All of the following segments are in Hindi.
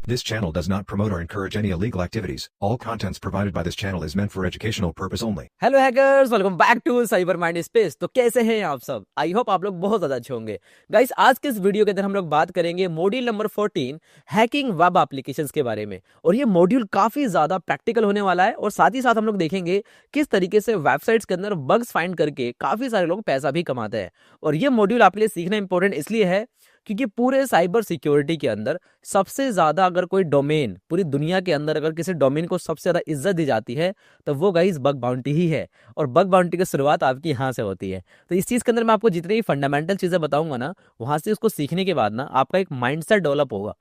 This channel does not promote or encourage any illegal activities. All contents provided by this channel is meant for educational purpose only. Hello hackers, welcome back to Cyber Mind Space. तो कैसे हैं आप सब? आई होप आप लोग बहुत ज्यादा अच्छे होंगे। गाइस, आज के इस वीडियो के अंदर हम लोग बात करेंगे module number 14 hacking web applications के बारे में। और ये मॉड्यूल काफी ज्यादा प्रैक्टिकल होने वाला है और साथ ही साथ हम लोग देखेंगे किस तरीके से वेबसाइट्स के अंदर बग्स फाइंड करके काफी सारे लोग पैसा भी कमाते हैं। और ये मॉड्यूल आपके लिए सीखना इंपॉर्टेंट इसलिए है क्योंकि पूरे साइबर सिक्योरिटी के अंदर सबसे ज्यादा अगर कोई डोमेन पूरी दुनिया के अंदर अगर किसी डोमेन को सबसे ज्यादा इज्जत दी जाती है तो वो गाइस बग बाउंटी ही है। और बग बाउंटी की शुरुआत आपकी यहाँ से होती है। तो इस चीज के अंदर मैं आपको जितनी भी फंडामेंटल चीजें बताऊंगा ना, वहां से उसको सीखने के बाद ना आपका एक माइंडसेट डेवलप होगा।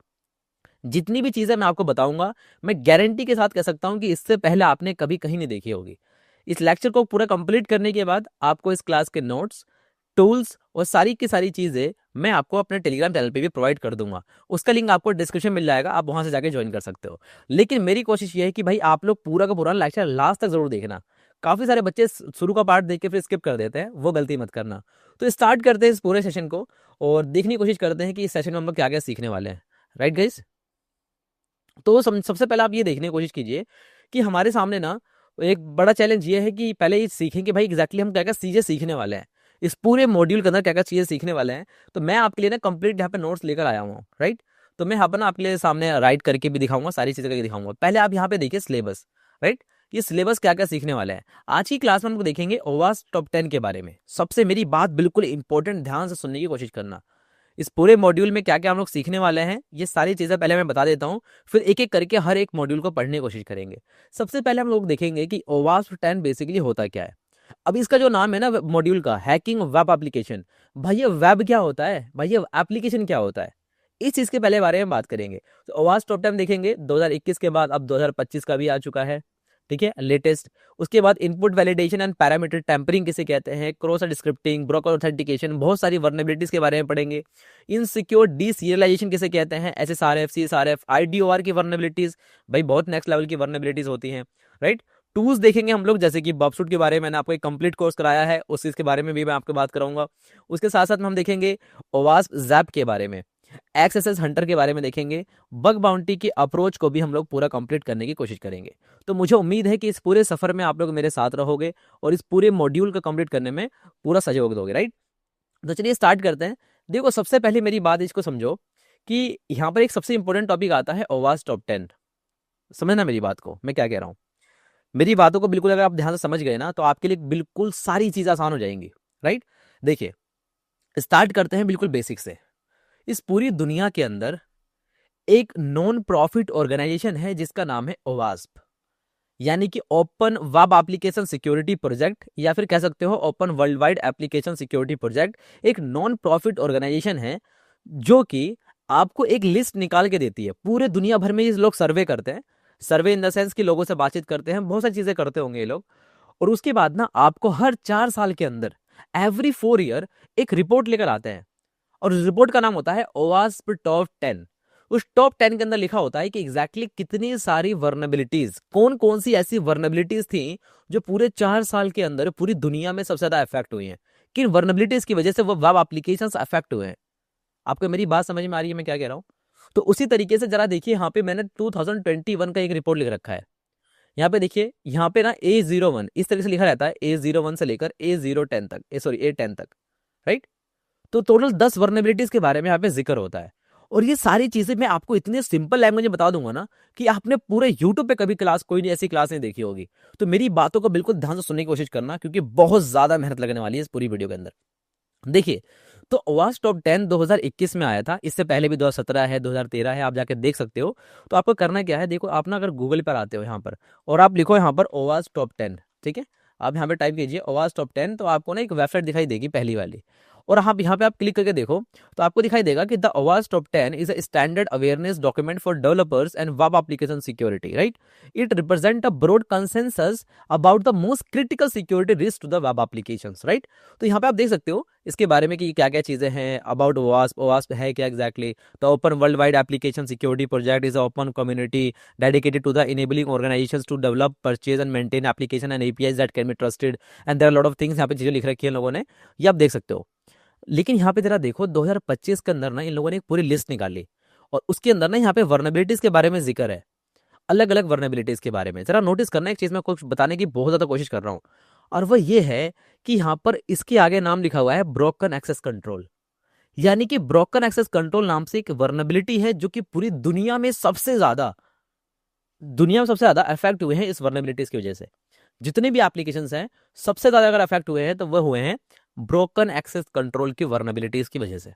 जितनी भी चीजें मैं आपको बताऊंगा, मैं गारंटी के साथ कह सकता हूं कि इससे पहले आपने कभी कहीं नहीं देखी होगी। इस लेक्चर को पूरा कंप्लीट करने के बाद आपको इस क्लास के नोट्स, टूल्स और सारी की सारी चीजें मैं आपको अपने टेलीग्राम चैनल पे भी प्रोवाइड कर दूंगा। उसका लिंक आपको डिस्क्रिप्शन मिल जाएगा, आप वहां से जाके ज्वाइन कर सकते हो। लेकिन मेरी कोशिश ये है कि भाई आप लोग पूरा का पूरा लेक्चर लास्ट तक जरूर देखना। काफी सारे बच्चे शुरू का पार्ट देख के फिर स्किप कर देते हैं, वो गलती मत करना। तो स्टार्ट करते हैं इस पूरे सेशन को और देखने की कोशिश करते हैं कि इस सेशन में हम लोग क्या क्या सीखने वाले हैं। Right guys? तो सबसे पहले आप ये देखने की कोशिश कीजिए कि हमारे सामने ना एक बड़ा चैलेंज ये है कि पहले ये सीखें कि भाई एग्जैक्टली हम क्या क्या चीजें सीखने वाले हैं, इस पूरे मॉड्यूल के अंदर क्या क्या चीजें सीखने वाले हैं। तो मैं आपके लिए ना कंप्लीट यहाँ पे नोट्स लेकर आया हूँ। राइट? तो मैं यहाँ पर ना आपके लिए सामने राइट करके भी दिखाऊंगा, सारी चीजें करके दिखाऊंगा। पहले आप यहाँ पे देखिए सिलेबस। राइट? ये सिलेबस क्या क्या सीखने वाला है। आज की क्लास में हम लोग देखेंगे ओवास टॉप 10 के बारे में। सबसे मेरी बात बिल्कुल इंपॉर्टेंट, ध्यान से सुनने की कोशिश करना। इस पूरे मॉड्यूल में क्या क्या हम लोग सीखने वाले हैं, ये सारी चीजें पहले मैं बता देता हूँ, फिर एक एक करके हर एक मॉड्यूल को पढ़ने की कोशिश करेंगे। सबसे पहले हम लोग देखेंगे कि ओवास 10 बेसिकली होता क्या है। अब इसका जो नाम है ना मॉड्यूल का, हैकिंग वेब एप्लीकेशन, भाई ये वेब क्या होता है, भाई ये एप्लीकेशन क्या होता है, इस चीज के पहले बारे में बात करेंगे। तो ओवास टॉप 10 देखेंगे 2021 के बाद, अब 2025 का भी आ चुका है। ठीक है, लेटेस्ट। उसके बाद input validation and parameter tampering किसे कहते हैं, क्रॉस स्क्रिप्टिंग, ब्रोकर ऑथेंटिकेशन, बहुत सारी वर्नेबिलिटीज के बारे में पढ़ेंगे। इनसिक्योर डीसीरियलाइजेशन किसे कहते हैं, एसएसआरएफ, सीएसआरएफ, आईडीओआर की वर्नेबिलिटीज, भाई बहुत नेक्स्ट लेवल की वर्नेबिलिटीज होती हैं। राइट? टूल्स देखेंगे हम लोग, जैसे कि बॉबसूट के बारे में मैंने आपको एक कंप्लीट कोर्स कराया है, उस चीज के बारे में भी मैं आपको बात कराऊंगा। उसके साथ साथ हम देखेंगे ओवास जैप के बारे में, एक्सएसएस हंटर के बारे में देखेंगे, बग बाउंटी की अप्रोच को भी हम लोग पूरा कंप्लीट करने की कोशिश करेंगे। तो मुझे उम्मीद है कि इस पूरे सफर में आप लोग मेरे साथ रहोगे और इस पूरे मॉड्यूल को कंप्लीट करने में पूरा सहयोग दोगे। राइट? तो चलिए स्टार्ट करते हैं। देखो, सबसे पहले मेरी बात इसको समझो कि यहाँ पर एक सबसे इंपॉर्टेंट टॉपिक आता है ओवास टॉप 10। समझना मेरी बात को, मैं क्या कह रहा हूँ। मेरी बातों को बिल्कुल अगर आप ध्यान से समझ गए ना, तो आपके लिए बिल्कुल सारी चीज आसान हो जाएंगी। राइट? देखिए, स्टार्ट करते हैं बिल्कुल बेसिक से। इस पूरी दुनिया के अंदर एक नॉन प्रॉफिट ऑर्गेनाइजेशन है जिसका नाम है ओवास्प, यानी कि open web application security project, या फिर कह सकते हो open world wide application security project. एक नॉन प्रॉफिट ऑर्गेनाइजेशन है जो कि आपको एक लिस्ट निकाल के देती है। पूरे दुनिया भर में ये लोग सर्वे करते हैं, सर्वे इन द सेंस कि लोगों से बातचीत करते हैं, बहुत सारी चीजें करते होंगे ये लोग। और उसके बाद ना आपको हर 4 साल के अंदर, एवरी 4 ईयर, एक रिपोर्ट लेकर आते हैं। और उस रिपोर्ट का नाम होता है ओवास्प टॉप 10। उस टॉप 10 के अंदर लिखा होता है कि एग्जैक्टली कितनी सारी वर्नेबिलिटीज, कौन कौन सी ऐसी वर्नेबिलिटीज थी जो पूरे 4 साल के अंदर पूरी दुनिया में सबसे ज्यादा इफेक्ट हुई हैं, किन वर्नेबिलिटीज की वजह से वो वेब एप्लीकेशंस अफेक्ट हुए हैं। आपको मेरी बात समझ में आ रही है मैं क्या कह रहा हूँ? तो उसी तरीके से जरा देखिए, यहाँ पे मैंने 2021 का एक रिपोर्ट लिख रखा है। यहाँ पे देखिए, यहाँ पे ना A01 इस तरह से लिखा रहता है, A01 से लेकर A10 तक, A10 तक। राइट? तो टोटल 10 वर्नेबिलिटीज के बारे में यहाँ पे जिक्र होता है। और ये सारी चीजें मैं आपको इतने सिंपल लैंग्वेज में बता दूंगा ना कि आपने पूरे यूट्यूब पे कभी क्लास, कोई नहीं ऐसी क्लास नहीं देखी होगी। तो मेरी बातों को बिल्कुल ध्यान से सुनने की कोशिश करना, क्योंकि बहुत ज्यादा मेहनत लगने वाली है इस पूरी वीडियो के अंदर। देखिए, तो ओवास टॉप 10 2021 में आया था। इससे पहले भी 2017 है, 2013 है, आप जाके देख सकते हो। तो आपको करना क्या है, देखो आप ना अगर गूगल पर आते हो यहाँ पर और आप लिखो यहाँ पर ओवास टॉप 10, ठीक है, आप यहाँ पे टाइप कीजिए ओवास टॉप 10, तो आपको ना एक वेबसाइट दिखाई देगी पहली वाली। और आप यहाँ पे आप क्लिक करके देखो तो आपको दिखाई देगा कि द ओवास top 10 is a standard awareness document for developers and web application security. Right? It represent a broad consensus about the most critical security risk to the web applications. Right? तो यहाँ पे आप देख सकते हो इसके बारे में कि क्या क्या चीजें हैं अबाउट ओवास्प। ओवास्प है क्या exactly? The open world wide application security project is open community dedicated to the enabling organisations to develop, purchase and maintain application and APIs that can be trusted and there are lot of things. यहाँ पे चीजें लिख रखी है लोगों ने, ये आप देख सकते हो। लेकिन यहाँ पे जरा देखो 2025 के अंदर ना इन लोगों ने एक पूरी लिस्ट निकाली और उसके अंदर ना यहाँ पे वर्नेबिलिटीज के बारे में जिक्र है, अलग अलग वर्नेबिलिटीज के बारे में। जरा नोटिस करना, एक चीज मैं कुछ बताने की बहुत ज्यादा कोशिश कर रहा हूँ, और वह ये है कि यहाँ पर इसके आगे नाम लिखा हुआ है ब्रोकन एक्सेस कंट्रोल। यानी कि ब्रोकन एक्सेस कंट्रोल नाम से एक वर्नेबिलिटी है जो कि पूरी दुनिया में सबसे ज्यादा अफेक्ट हुए हैं इस वर्नेबिलिटीज की वजह से। जितने भी एप्लीकेशंस हैं, सबसे ज्यादा अगर अफेक्ट हुए हैं तो वह हुए हैं ब्रोकन एक्सेस कंट्रोल की वर्नेबिलिटीज की वजह से।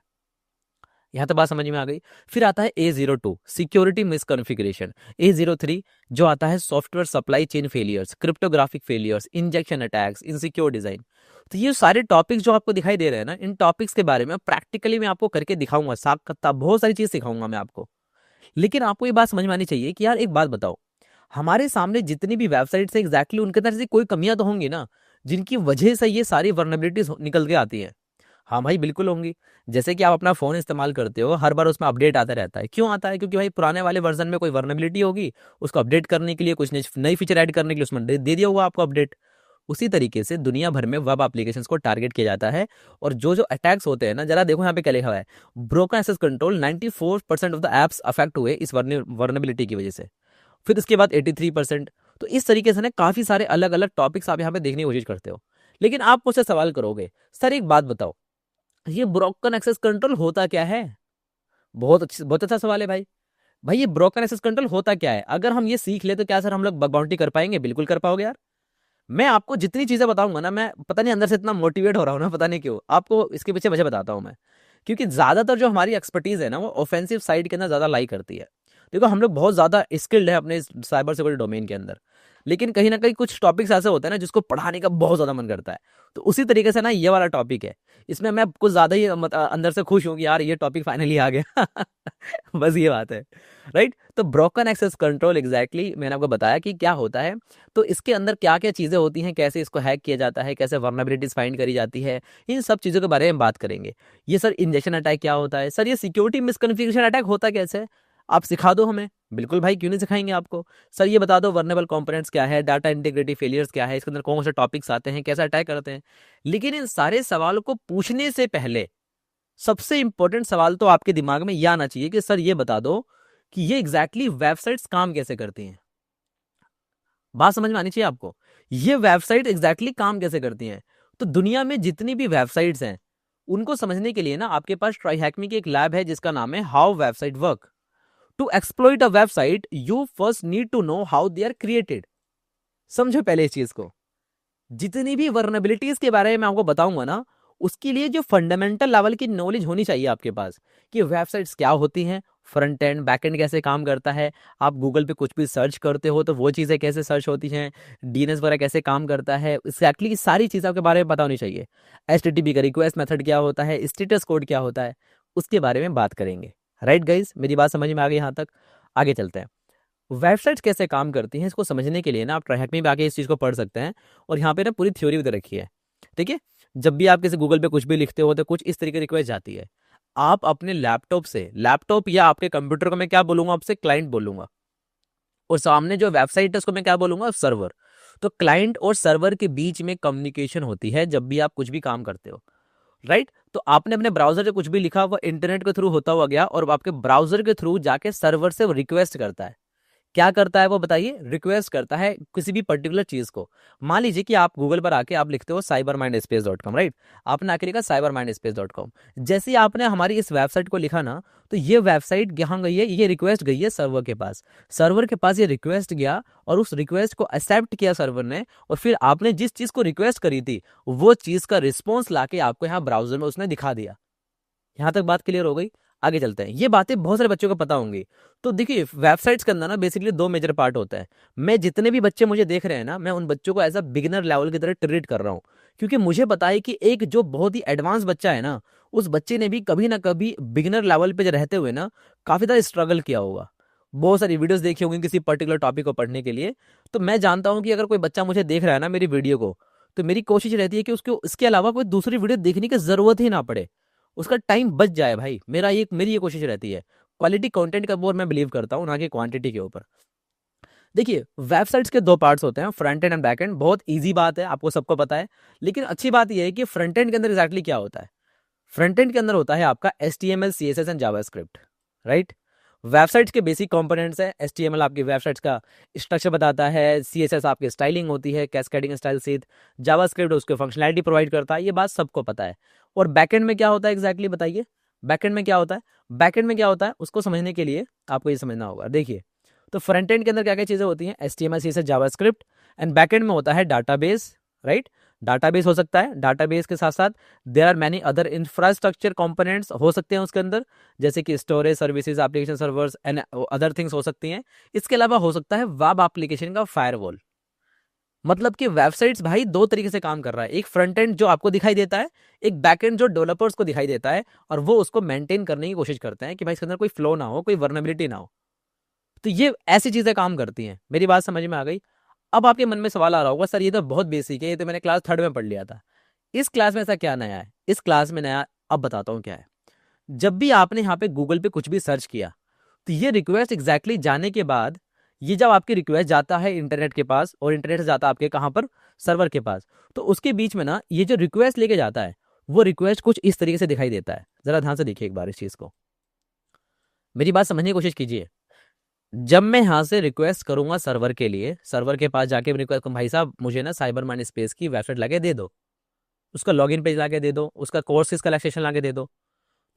यहां तक बात समझ में आ गई। फिर आता है A02 सिक्योरिटी मिसकॉन्फ़िगरेशन, A03 जो आता है software supply chain failures, cryptographic failures, injection attacks, insecure design. तो ये सारे टॉपिक्स जो आपको दिखाई दे रहे हैं ना, इन टॉपिक्स के बारे में प्रैक्टिकली मैं आपको करके दिखाऊंगा, साफ कत्ता बहुत सारी चीज सिखाऊंगा मैं आपको। लेकिन आपको ये बात समझ में आनी चाहिए कि यार एक बात बताओ, हमारे सामने जितनी भी वेबसाइट्स है एग्जैक्टली उनके अंदर से कोई कमियां तो होंगी ना, जिनकी वजह से ये सारी वर्नेबिलिटीज निकल के आती हैं। हाँ भाई बिल्कुल होंगी। जैसे कि आप अपना फोन इस्तेमाल करते हो, हर बार उसमें अपडेट आता रहता है। क्यों आता है? क्योंकि भाई पुराने वाले वर्जन में कोई वर्नेबिलिटी होगी, उसको अपडेट करने के लिए, कुछ नई फीचर ऐड करने के लिए उसमें दे दिया होगा आपको अपडेट। उसी तरीके से दुनिया भर में वेब एप्लीकेशंस को टारगेट किया जाता है। और जो जो अटैक्स होते हैं ना, जरा देखो यहाँ पे क्या लिखा हुआ है, broken access control 94% of the apps affect हुए इस वर्नेबिलिटी की वजह से। फिर इसके बाद 83%। तो इस तरीके से ना काफी सारे अलग अलग टॉपिक्स आप यहाँ पे देखने की कोशिश करते हो। लेकिन आप मुझसे सवाल करोगे, सर एक बात बताओ, ये ब्रोकन एक्सेस कंट्रोल होता क्या है? बहुत अच्छा सवाल है भाई। भाई ये ब्रोकन एक्सेस कंट्रोल होता क्या है? अगर हम ये सीख ले तो क्या सर हम लोग बग बाउंटी कर पाएंगे? बिल्कुल कर पाओगे यार। मैं आपको जितनी चीजें बताऊंगा ना, मैं पता नहीं अंदर से इतना मोटिवेट हो रहा हूँ ना, पता नहीं क्यों। आपको इसके पीछे वजह बताता हूँ मैं। क्योंकि ज्यादातर जो हमारी एक्सपर्टीज है ना, वो ऑफेंसिव साइड के अंदर ज्यादा लाई करती है। देखो हम लोग बहुत ज्यादा स्किल्ड है अपने साइबर सिक्योरिटी डोमेन के अंदर, लेकिन कहीं ना कहीं कुछ टॉपिक्स ऐसे होते हैं ना जिसको पढ़ाने का बहुत ज्यादा मन करता है। तो उसी तरीके से ना ये वाला टॉपिक है, इसमें मैं कुछ ज्यादा ही अंदर से खुश हूँ कि यार ये टॉपिक फाइनली आ गया। बस ये बात है, राइट। तो ब्रोकन एक्सेस कंट्रोल एग्जैक्टली मैंने आपको बताया कि क्या होता है। तो इसके अंदर क्या क्या चीजें होती हैं, कैसे इसको हैक किया जाता है, कैसे वर्नेबिलिटीज फाइंड करी जाती है, इन सब चीजों के बारे में बात करेंगे। ये सर इंजेक्शन अटैक क्या होता है? सर ये सिक्योरिटी मिसकॉन्फ़िगरेशन अटैक होता कैसे है? आप सिखा दो हमें। बिल्कुल भाई, क्यों नहीं सिखाएंगे आपको। सर ये बता दो वर्नेबल कंपोनेंट्स क्या है, डाटा इंटीग्रिटी फेलियर्स क्या है, इसके अंदर कौन से टॉपिक्स आते हैं, कैसा अटैक करते हैं। लेकिन इन सारे सवालों को पूछने से पहले सबसे इंपॉर्टेंट सवाल तो आपके दिमाग में यह आना चाहिए कि सर ये बता दो कि ये एग्जैक्टली वेबसाइट्स काम कैसे करती हैं। बात समझ में आनी चाहिए आपको, ये वेबसाइट एग्जैक्टली काम कैसे करती हैं। तो दुनिया में जितनी भी वेबसाइट्स हैं, उनको समझने के लिए ना आपके पास ट्राईहैकमी की एक लैब है जिसका नाम है how website work. To exploit a website you first need to know how they are created. समझो पहले इस चीज को। जितनी भी वर्नेबिलिटीज के बारे में मैं आपको बताऊंगा ना, उसके लिए जो फंडामेंटल लेवल की नॉलेज होनी चाहिए आपके पास, कि वेबसाइट्स क्या होती हैं, फ्रंट एंड बैक एंड कैसे काम करता है, आप गूगल पे कुछ भी सर्च करते हो तो वो चीज़ें कैसे सर्च होती हैं, डीएनएस वगैरह कैसे काम करता है, एक्जैक्टली सारी चीज़ें आपके बारे में पता होनी चाहिए। एचटीटीपी का रिक्वेस्ट मेथड क्या होता है, स्टेटस कोड क्या होता है, उसके बारे में बात करेंगे। राइट गाइज, मेरी बात समझ में आ गई यहाँ तक? आगे चलते हैं। वेबसाइट्स कैसे काम करती हैं इसको समझने के लिए ना आप ट्राईहैकमी में आके इस चीज़ को पढ़ सकते हैं। और यहाँ पे ना पूरी थ्योरी भी दे रखी है, ठीक है। जब भी आप किसी गूगल पे कुछ भी लिखते हो तो कुछ इस तरीके की रिक्वेस्ट जाती है। आप अपने लैपटॉप या आपके कंप्यूटर को मैं क्या बोलूंगा आपसे, क्लाइंट बोलूंगा। और सामने जो वेबसाइट है उसको मैं क्या बोलूंगा, सर्वर। तो क्लाइंट और सर्वर के बीच में कम्युनिकेशन होती है जब भी आप कुछ भी काम करते हो, राइट। तो आपने अपने ब्राउजर से कुछ भी लिखा, वो इंटरनेट के थ्रू होता हुआ गया और आपके ब्राउजर के थ्रू जाके सर्वर से रिक्वेस्ट करता है। क्या करता है वो बताइए? रिक्वेस्ट करता है किसी भी पर्टिकुलर चीज को। मान लीजिए कि आप गूगल पर आके आप लिखते हो cybermindspace.com, राइट। आपने आके लिखा cybermindspace.com। जैसे ही आपने हमारी इस वेबसाइट को लिखा ना, तो ये वेबसाइट यहाँ गई है, ये रिक्वेस्ट गई है सर्वर के पास। सर्वर के पास ये रिक्वेस्ट गया और उस रिक्वेस्ट को एक्सेप्ट किया सर्वर ने, और फिर आपने जिस चीज को रिक्वेस्ट करी थी वो चीज का रिस्पॉन्स लाके आपको यहाँ ब्राउजर में उसने दिखा दिया। यहाँ तक बात क्लियर हो गई? आगे चलते हैं। ये बातें बहुत सारे बच्चों को पता होंगी। तो देखिए वेबसाइट्स के अंदर ना बेसिकली दो मेजर पार्ट होता है। मैं जितने भी बच्चे मुझे देख रहे हैं ना, मैं उन बच्चों को एज अ बिगिनर लेवल की तरह ट्रीट कर रहा हूँ। क्योंकि मुझे पता है कि एक जो बहुत ही एडवांस बच्चा है ना, उस बच्चे ने भी कभी ना कभी बिगिनर लेवल पे रहते हुए ना काफी ज्यादा स्ट्रगल किया होगा। बहुत सारी वीडियोस देखी होंगी किसी पर्टिकुलर टॉपिक को पढ़ने के लिए। तो मैं जानता हूँ कि अगर कोई बच्चा मुझे देख रहा है ना मेरी वीडियो को, तो मेरी कोशिश रहती है कि उसको इसके अलावा कोई दूसरी वीडियो देखने की जरूरत ही ना पड़े, उसका टाइम बच जाए भाई। मेरी ये कोशिश रहती है। क्वालिटी कंटेंट का ऊपर मैं बिलीव करता हूँ, ना कि क्वांटिटी के ऊपर। देखिए वेबसाइट्स के दो पार्ट्स होते हैं, front end and back and. बहुत इजी बात है, आपको सबको पता है। लेकिन अच्छी बात यह है कि फ्रंट एंड के अंदर एग्जैक्टली क्या होता है। फ्रंट एंड के अंदर होता है आपका HTML CSS and JavaScript, right. Websites के बेसिक कंपोनेंट्स है। HTML आपकी वेबसाइट्स का स्ट्रक्चर बताता है, CSS आपकी स्टाइलिंग होती है, कैस्केडिंग स्टाइल सीट, जावास्क्रिप्ट उसको फंक्शनैलिटी प्रोवाइड करता है, ये बात सबको पता है। और बैकएंड में क्या होता है एग्जैक्टली बताइए, बैकएंड में क्या होता है? बैकएंड में क्या होता है उसको समझने के लिए आपको ये समझना होगा। देखिए, तो फ्रंट एंड के अंदर क्या क्या चीज़ें होती हैं, HTML CSS JavaScript, and backend में होता है डाटाबेस, राइट। डाटाबेस हो सकता है, डाटाबेस के साथ साथ there are many other infrastructure components हो सकते हैं उसके अंदर, जैसे कि storage services, application servers and other things हो सकती हैं। इसके अलावा हो सकता है वेब एप्लीकेशन का फायरवॉल। मतलब कि वेबसाइट्स भाई दो तरीके से काम कर रहा है, एक फ्रंट एंड जो आपको दिखाई देता है, एक बैक एंड जो डेवलपर्स को दिखाई देता है, और वो उसको मेंटेन करने की कोशिश करते हैं कि भाई इसके अंदर कोई फ्लो ना हो, कोई वर्नेबिलिटी ना हो। तो ये ऐसी चीजें काम करती हैं। मेरी बात समझ में आ गई? अब आपके मन में सवाल आ रहा होगा, सर ये तो बहुत बेसिक है, ये तो मैंने क्लास 3rd में पढ़ लिया था। इस क्लास में ऐसा क्या नया है? इस क्लास में नया अब बताता हूँ क्या है। जब भी आपने यहाँ पे गूगल पे कुछ भी सर्च किया, तो ये रिक्वेस्ट एग्जैक्टली जाने के बाद, ये जब आपकी रिक्वेस्ट जाता है इंटरनेट के पास, और इंटरनेट से जाता है आपके कहाँ पर, सर्वर के पास, तो उसके बीच में ना ये जो रिक्वेस्ट लेके जाता है, वो रिक्वेस्ट कुछ इस तरीके से दिखाई देता है। जरा ध्यान से देखिए एक बार इस चीज को, मेरी बात समझने की कोशिश कीजिए। जब मैं यहाँ से रिक्वेस्ट करूंगा सर्वर के लिए, सर्वर के पास जाके रिक्वेस्ट, भाई साहब मुझे ना साइबर माइंड स्पेस की वेबसाइट लाके दे दो, उसका लॉगिन पेज लाके दे दो, उसका कोर्सेज का कलेक्शन लाके दे दो,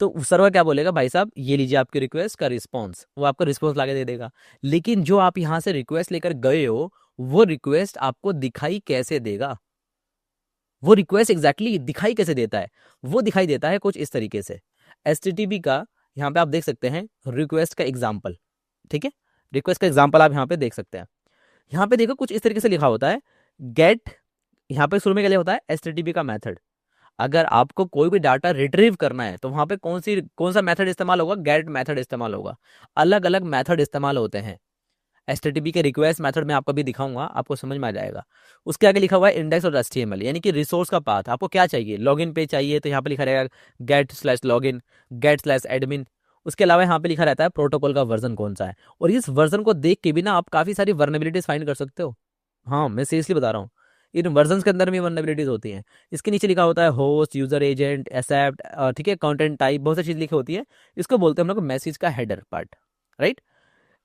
तो सर्वर क्या बोलेगा, भाई साहब ये लीजिए आपकी रिक्वेस्ट का रिस्पॉन्स, वो आपका रिस्पॉन्स लाके दे देगा। लेकिन जो आप यहाँ से रिक्वेस्ट लेकर गए हो, वो रिक्वेस्ट आपको दिखाई कैसे देगा? वो रिक्वेस्ट एग्जैक्टली दिखाई कैसे देता है? वो दिखाई देता है कुछ इस तरीके से। HTTP का यहाँ पे आप देख सकते हैं रिक्वेस्ट का एग्जाम्पल, ठीक है, रिक्वेस्ट का एग्जाम्पल आप यहाँ पे देख सकते हैं। यहाँ पे देखो कुछ इस तरीके से लिखा होता है गेट, यहाँ पे शुरू में क्या लिखा होता है, HTTP का मेथड। अगर आपको कोई भी डाटा रिट्रीव करना है तो वहां पे कौन सा मेथड इस्तेमाल होगा, गेट मेथड इस्तेमाल होगा। अलग अलग मेथड इस्तेमाल होते हैं। HTTP के रिक्वेस्ट मेथड में आपको भी दिखाऊंगा, आपको समझ में आ जाएगा। उसके आगे लिखा हुआ है इंडेक्स और HTML, यानी कि रिसोर्स का पाथ। आपको क्या चाहिए, लॉगिन पेज चाहिए, तो यहाँ पे लिखा रहेगा get/login, get/admin। उसके अलावा यहाँ पे लिखा रहता है प्रोटोकॉल का वर्जन कौन सा है, और इस वर्जन को देख के भी ना आप काफी सारी वर्नेबिलिटीज फाइंड कर सकते हो। हाँ, मैं सीरियसली बता रहा हूँ, इन वर्जन के अंदर भी वर्नेबिलिटीज होती हैं। इसके नीचे लिखा होता है होस्ट, यूजर एजेंट, एक्सेप्ट, ठीक है, कंटेंट टाइप, बहुत सारी चीज लिखी होती है। इसको बोलते हैं हम लोग मैसेज का हेडर पार्ट, राइट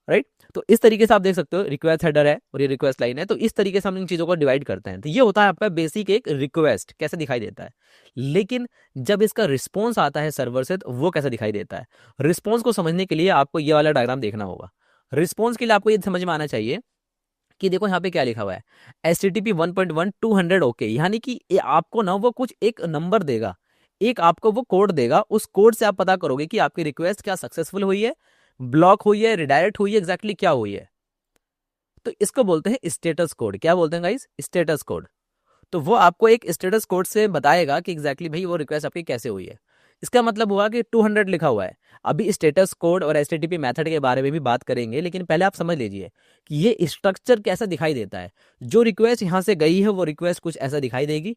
राइट। तो इस तरीके से आप देख सकते हो रिक्वेस्ट हेडर है और ये रिक्वेस्ट लाइन है, तो इस तरीके से हम इन चीजों को डिवाइड करते हैं। तो ये होता है आपका बेसिक एक रिक्वेस्ट कैसे दिखाई देता है। लेकिन जब इसका रिस्पॉन्स आता है सर्वर से, तो वो कैसे दिखाई देता है? रिस्पॉन्स को समझने के लिए आपको ये वाला डायग्राम देखना होगा। रिस्पॉन्स के लिए आपको ये समझ में आना चाहिए कि देखो यहाँ पे क्या लिखा हुआ है, HTTP 1.1 200 ओके, यानी कि आपको ना वो कुछ एक नंबर देगा, एक आपको वो कोड देगा, उस कोड से आप पता करोगे कि आपकी रिक्वेस्ट क्या सक्सेसफुल हुई है, ब्लॉक हुई है, रिडायरेक्ट हुई है, एग्जैक्टली क्या हुई है। तो इसको बोलते हैं स्टेटस कोड। क्या बोलते हैं गाइस? Status code. तो वो आपको एक स्टेटस कोड से बताएगा कि एग्जैक्टली भाई वो रिक्वेस्ट आपकी कैसे हुई है। इसका मतलब हुआ कि 200 लिखा हुआ है। अभी स्टेटस कोड और HTTP मेथड के बारे में भी बात करेंगे, लेकिन पहले आप समझ लीजिए कि ये स्ट्रक्चर कैसा दिखाई देता है। जो रिक्वेस्ट यहाँ से गई है वो रिक्वेस्ट कुछ ऐसा दिखाई देगी,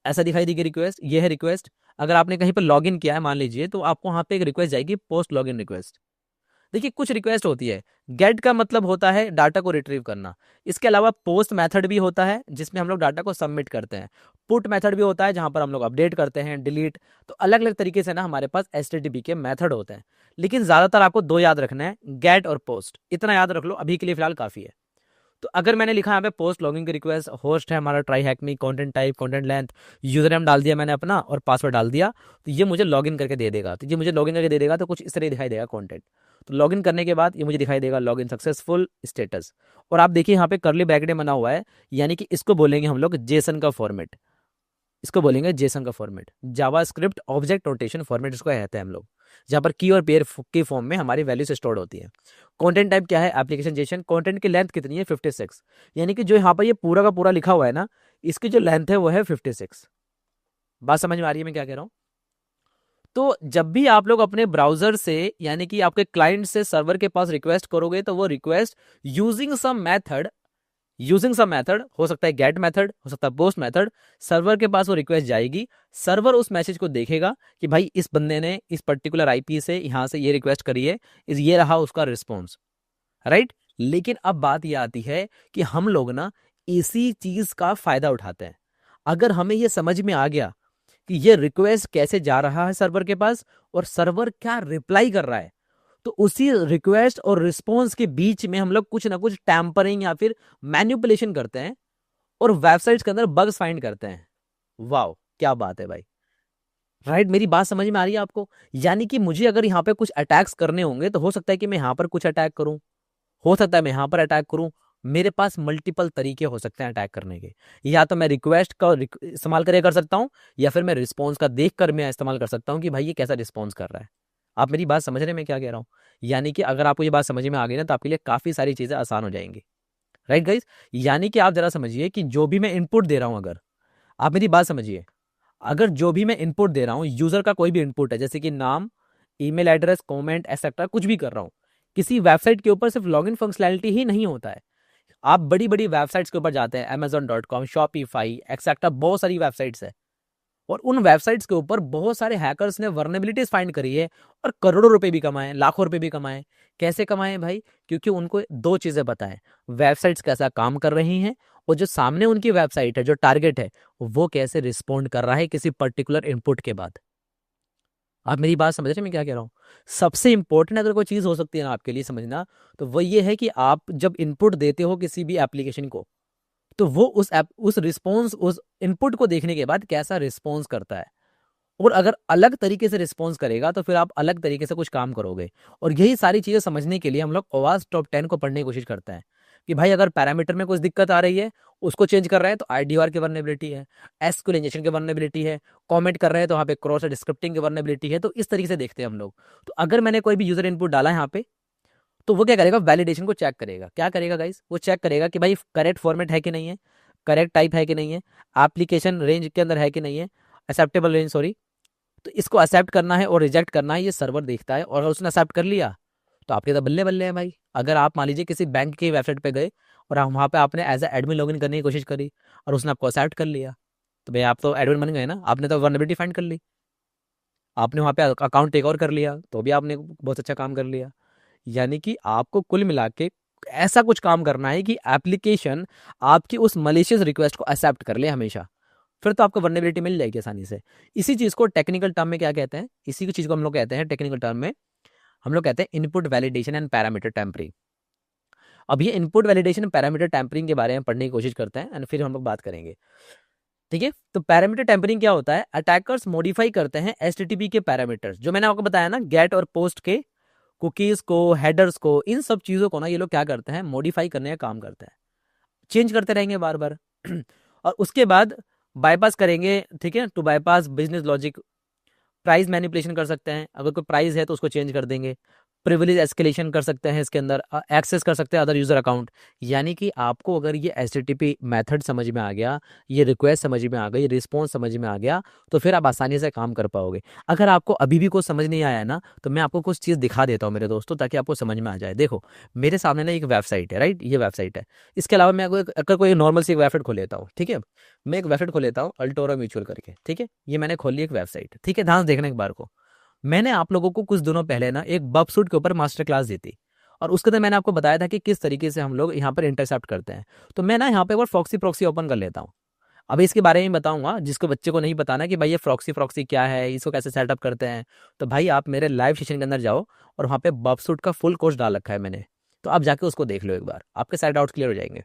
ऐसा दिखाई देगी रिक्वेस्ट। ये है रिक्वेस्ट। अगर आपने कहीं पर लॉगिन किया है मान लीजिए, तो आपको वहां पे एक रिक्वेस्ट जाएगी, पोस्ट लॉगिन रिक्वेस्ट। देखिए कुछ रिक्वेस्ट होती है, गेट का मतलब होता है डाटा को रिट्रीव करना। इसके अलावा पोस्ट मेथड भी होता है जिसमें हम लोग डाटा को सबमिट करते हैं। पुट मेथड भी होता है जहां पर हम लोग अपडेट करते हैं, डिलीट। तो अलग अलग तरीके से ना हमारे पास HTTP के मेथड होते हैं, लेकिन ज्यादातर आपको दो याद रखना है, गेट और पोस्ट। इतना याद रख लो, अभी के लिए फिलहाल काफी है। तो अगर मैंने लिखा यहाँ पे पोस्ट लॉगिन की रिक्वेस्ट, होस्ट है हमारा try hack me, content type, content length, user name डाल दिया मैंने अपना और पासवर्ड डाल दिया, तो ये मुझे लॉगिन करके दे देगा। तो ये मुझे लॉगिन करके दे देगा तो कुछ इस तरह दिखाई देगा कंटेंट। तो लॉगिन करने के बाद ये मुझे दिखाई देगा लॉगिन सक्सेसफुल स्टेटस। और आप देखिए यहाँ पे करली ब्रैकेट बना हुआ है, यानी कि इसको बोलेंगे हम लोग जेसन का फॉर्मेट। इसको बोलेंगे जेसन का format, JavaScript object notation format इसको कहते हैं हम लोग, जहाँ पर की और पेयर के फॉर्म में हमारी वैल्यूज स्टोर्ड होती है। कंटेंट टाइप क्या है, एप्लीकेशन जेसन। कंटेंट की लेंथ कितनी है, 56, यानी कि जो यहाँ पर ये पूरा का पूरा लिखा हुआ है ना, इसकी जो लेंथ है वो है 56। बात समझ में आ रही है मैं क्या कह रहा हूँ? तो जब भी आप लोग अपने ब्राउजर से, यानी कि आपके क्लाइंट से सर्वर के पास रिक्वेस्ट करोगे, तो वो रिक्वेस्ट यूजिंग सम मेथड हो सकता है, गेट मेथड हो सकता है, पोस्ट मेथड, सर्वर के पास वो रिक्वेस्ट जाएगी। सर्वर उस मैसेज को देखेगा कि भाई इस बंदे ने इस पर्टिकुलर IP से यहाँ से ये रिक्वेस्ट करी है, ये रहा उसका रिस्पॉन्स, राइट। लेकिन अब बात ये आती है कि हम लोग ना इसी चीज का फायदा उठाते हैं। अगर हमें ये समझ में आ गया कि ये रिक्वेस्ट कैसे जा रहा है सर्वर के पास और सर्वर क्या रिप्लाई कर रहा है, तो उसी रिक्वेस्ट और रिस्पॉन्स के बीच में हम लोग कुछ ना कुछ टैम्परिंग या फिर मैनिपुलेशन करते हैं और वेबसाइट्स के अंदर बग्स फाइंड करते हैं। वाओ, क्या बात है भाई। राइट, मेरी बात समझ में आ रही है आपको? यानी कि मुझे अगर यहाँ पे कुछ अटैक्स करने होंगे तो हो सकता है कि मैं यहाँ पर कुछ अटैक करूं, हो सकता है मैं यहाँ पर अटैक करूं। मेरे पास मल्टीपल तरीके हो सकते हैं अटैक करने के। या तो मैं रिक्वेस्ट का इस्तेमाल करके कर सकता हूँ, या फिर मैं रिस्पॉन्स का देख कर मैं इस्तेमाल कर सकता हूँ कि भाई ये कैसा रिस्पॉन्स कर रहा है। आप मेरी बात समझ रहे हैं मैं क्या कह रहा हूँ? यानी कि अगर आपको ये बात समझ में आ गई ना, तो आपके लिए काफी सारी चीजें आसान हो जाएंगी। राइट गाइज, यानी कि आप जरा समझिए कि जो भी मैं इनपुट दे रहा हूं, अगर आप मेरी बात समझिए, अगर जो भी मैं इनपुट दे रहा हूं, यूजर का कोई भी इनपुट है, जैसे कि नाम, ईमेल एड्रेस, कमेंट एक्सेट्रा, कुछ भी कर रहा हूं, किसी वेबसाइट के ऊपर सिर्फ लॉगिन फंक्शनैलिटी ही नहीं होता है। आप बड़ी बड़ी वेबसाइट्स के ऊपर जाते हैं, amazon.com, शॉपिफाई एक्सेट्रा, बहुत सारी वेबसाइट्स है, और उन वेबसाइट्स के ऊपर बहुत सारे हैकर्स ने वर्नेबिलिटीज फाइंड करी है और करोड़ों रुपए भी कमाए, लाखों रुपए भी कमाए। कैसे कमाए भाई? क्योंकि उनको दो चीजें बताएं, वेबसाइट्स कैसा काम कर रही हैं, और जो सामने उनकी वेबसाइट है, जो टारगेट है, वो कैसे रिस्पॉन्ड कर रहा है किसी पर्टिकुलर इनपुट के बाद। आप मेरी बात समझ रहे हैं मैं क्या कह रहा हूँ? सबसे इंपॉर्टेंट अगर कोई चीज हो सकती है ना आपके लिए समझना, तो वो ये है कि आप जब इनपुट देते हो किसी भी एप्लीकेशन को, तो वो उस रिस्पॉन्स, उस इनपुट को देखने के बाद कैसा रिस्पॉन्स करता है। और अगर अलग तरीके से रिस्पॉन्स करेगा तो फिर आप अलग तरीके से कुछ काम करोगे। और यही सारी चीजें समझने के लिए हम लोग OWASP टॉप 10 को पढ़ने की कोशिश करते हैं कि भाई अगर पैरामीटर में कुछ दिक्कत आ रही है, उसको चेंज कर रहा है तो IDR की वर्नेबिलिटी है, एसक्यूएल इंजेक्शन की वर्नेबिलिटी है, कमेंट कर रहे हैं तो वहाँ पे क्रॉस स्क्रिप्टिंग की वर्नेबिलिटी है। तो इस तरीके से देखते हैं हम लोग। तो अगर मैंने कोई भी यूजर इनपुट डाला है यहाँ पे, तो वो क्या करेगा? वैलिडेशन को चेक करेगा। क्या करेगा गाइस? वो चेक करेगा कि भाई करेक्ट फॉर्मेट है कि नहीं है, करेक्ट टाइप है कि नहीं है, एप्लीकेशन रेंज के अंदर है कि नहीं है, एक्सेप्टेबल रेंज, सॉरी। तो इसको एक्सेप्ट करना है और रिजेक्ट करना है, ये सर्वर देखता है। और अगर उसने एक्सेप्ट कर लिया तो आपके तो बल्ले बल्ले हैं भाई। अगर आप मान लीजिए किसी बैंक की वेबसाइट पे गए और वहाँ पे आपने एज एडमिन लॉगिन करने की कोशिश करी और उसने आपको एक्सेप्ट कर लिया, तो भाई आप तो एडमिन बन गए ना, आपने तो वर्नेबिलिटी फाइंड कर ली, आपने वहाँ पे अकाउंट टेक ओवर कर लिया, तो भी आपने बहुत अच्छा काम कर लिया। यानी कि आपको कुल मिला के ऐसा कुछ काम करना है कि एप्लीकेशन आपकी उस मलिशियस रिक्वेस्ट को एक्सेप्ट कर ले हमेशा, फिर तो आपको वर्नेबिलिटी मिल जाएगी आसानी से। इसी चीज को टेक्निकल टर्म में क्या कहते हैं? इसी की चीज को हम लोग कहते हैं टेक्निकल टर्म में, हम लोग कहते हैं input validation and parameter tampering. अब ये इनपुट वैलिडेशन पैरामीटर टेम्परिंग के बारे में पढ़ने की कोशिश करते हैं एंड फिर हम लोग बात करेंगे। ठीक है, तो पैरामीटर टेम्परिंग क्या होता है? अटैकर्स मॉडिफाई करते हैं HTTP के पैरामीटर्स, जो मैंने आपको बताया ना, गेट और पोस्ट के कुकीज को, हेडर्स को, इन सब चीजों को ना ये लोग क्या करते हैं? मॉडिफाई करने का काम करते हैं, चेंज करते रहेंगे बार बार और उसके बाद बाईपास करेंगे। ठीक है, to bypass business logic, price manipulation कर सकते हैं, अगर कोई प्राइस है तो उसको चेंज कर देंगे, प्रिविलेज एस्केलेशन कर सकते हैं, इसके अंदर एक्सेस कर सकते हैं अदर यूजर अकाउंट। यानी कि आपको अगर ये HTTP मेथड समझ में आ गया, ये रिक्वेस्ट समझ में आ गई, रिस्पॉन्स समझ में आ गया, तो फिर आप आसानी से काम कर पाओगे। अगर आपको अभी भी कुछ समझ नहीं आया ना, तो मैं आपको कुछ चीज़ दिखा देता हूँ मेरे दोस्तों, ताकि आपको समझ में आ जाए। देखो मेरे सामने ना एक वेबसाइट है, राइट, ये वेबसाइट है। इसके अलावा मैं अगर कोई नॉर्मल सी एक वेबसाइट खोल लेता हूँ, ठीक है, मैं एक वेबसाइट खोल लेता हूँ अल्टोरा म्यूचुअल करके। ठीक है, ये मैंने खोल ली एक वेबसाइट। ठीक है, ध्यान से देखने एक बार को, मैंने आप लोगों को कुछ दिनों पहले ना एक बब सूट के ऊपर मास्टर क्लास दी थी, और उसके अंदर मैंने आपको बताया था कि किस तरीके से हम लोग यहाँ पर इंटरसेप्ट करते हैं। तो मैं ना यहाँ पे एक बार फ्रॉक्सी प्रॉक्सी ओपन कर लेता हूँ। अभी इसके बारे में बताऊंगा, जिसको बच्चे को नहीं बताना कि भाई ये फ्रॉक्सी फ्रॉक्सी क्या है, इसको कैसे सेटअप करते हैं, तो भाई आप मेरे लाइव सेशन के अंदर जाओ, और वहाँ पे बब सूट का फुल कोर्स डाल रखा है मैंने, तो आप जाके उसको देख लो एक बार, आपके सारे डाउट्स क्लियर हो जाएंगे।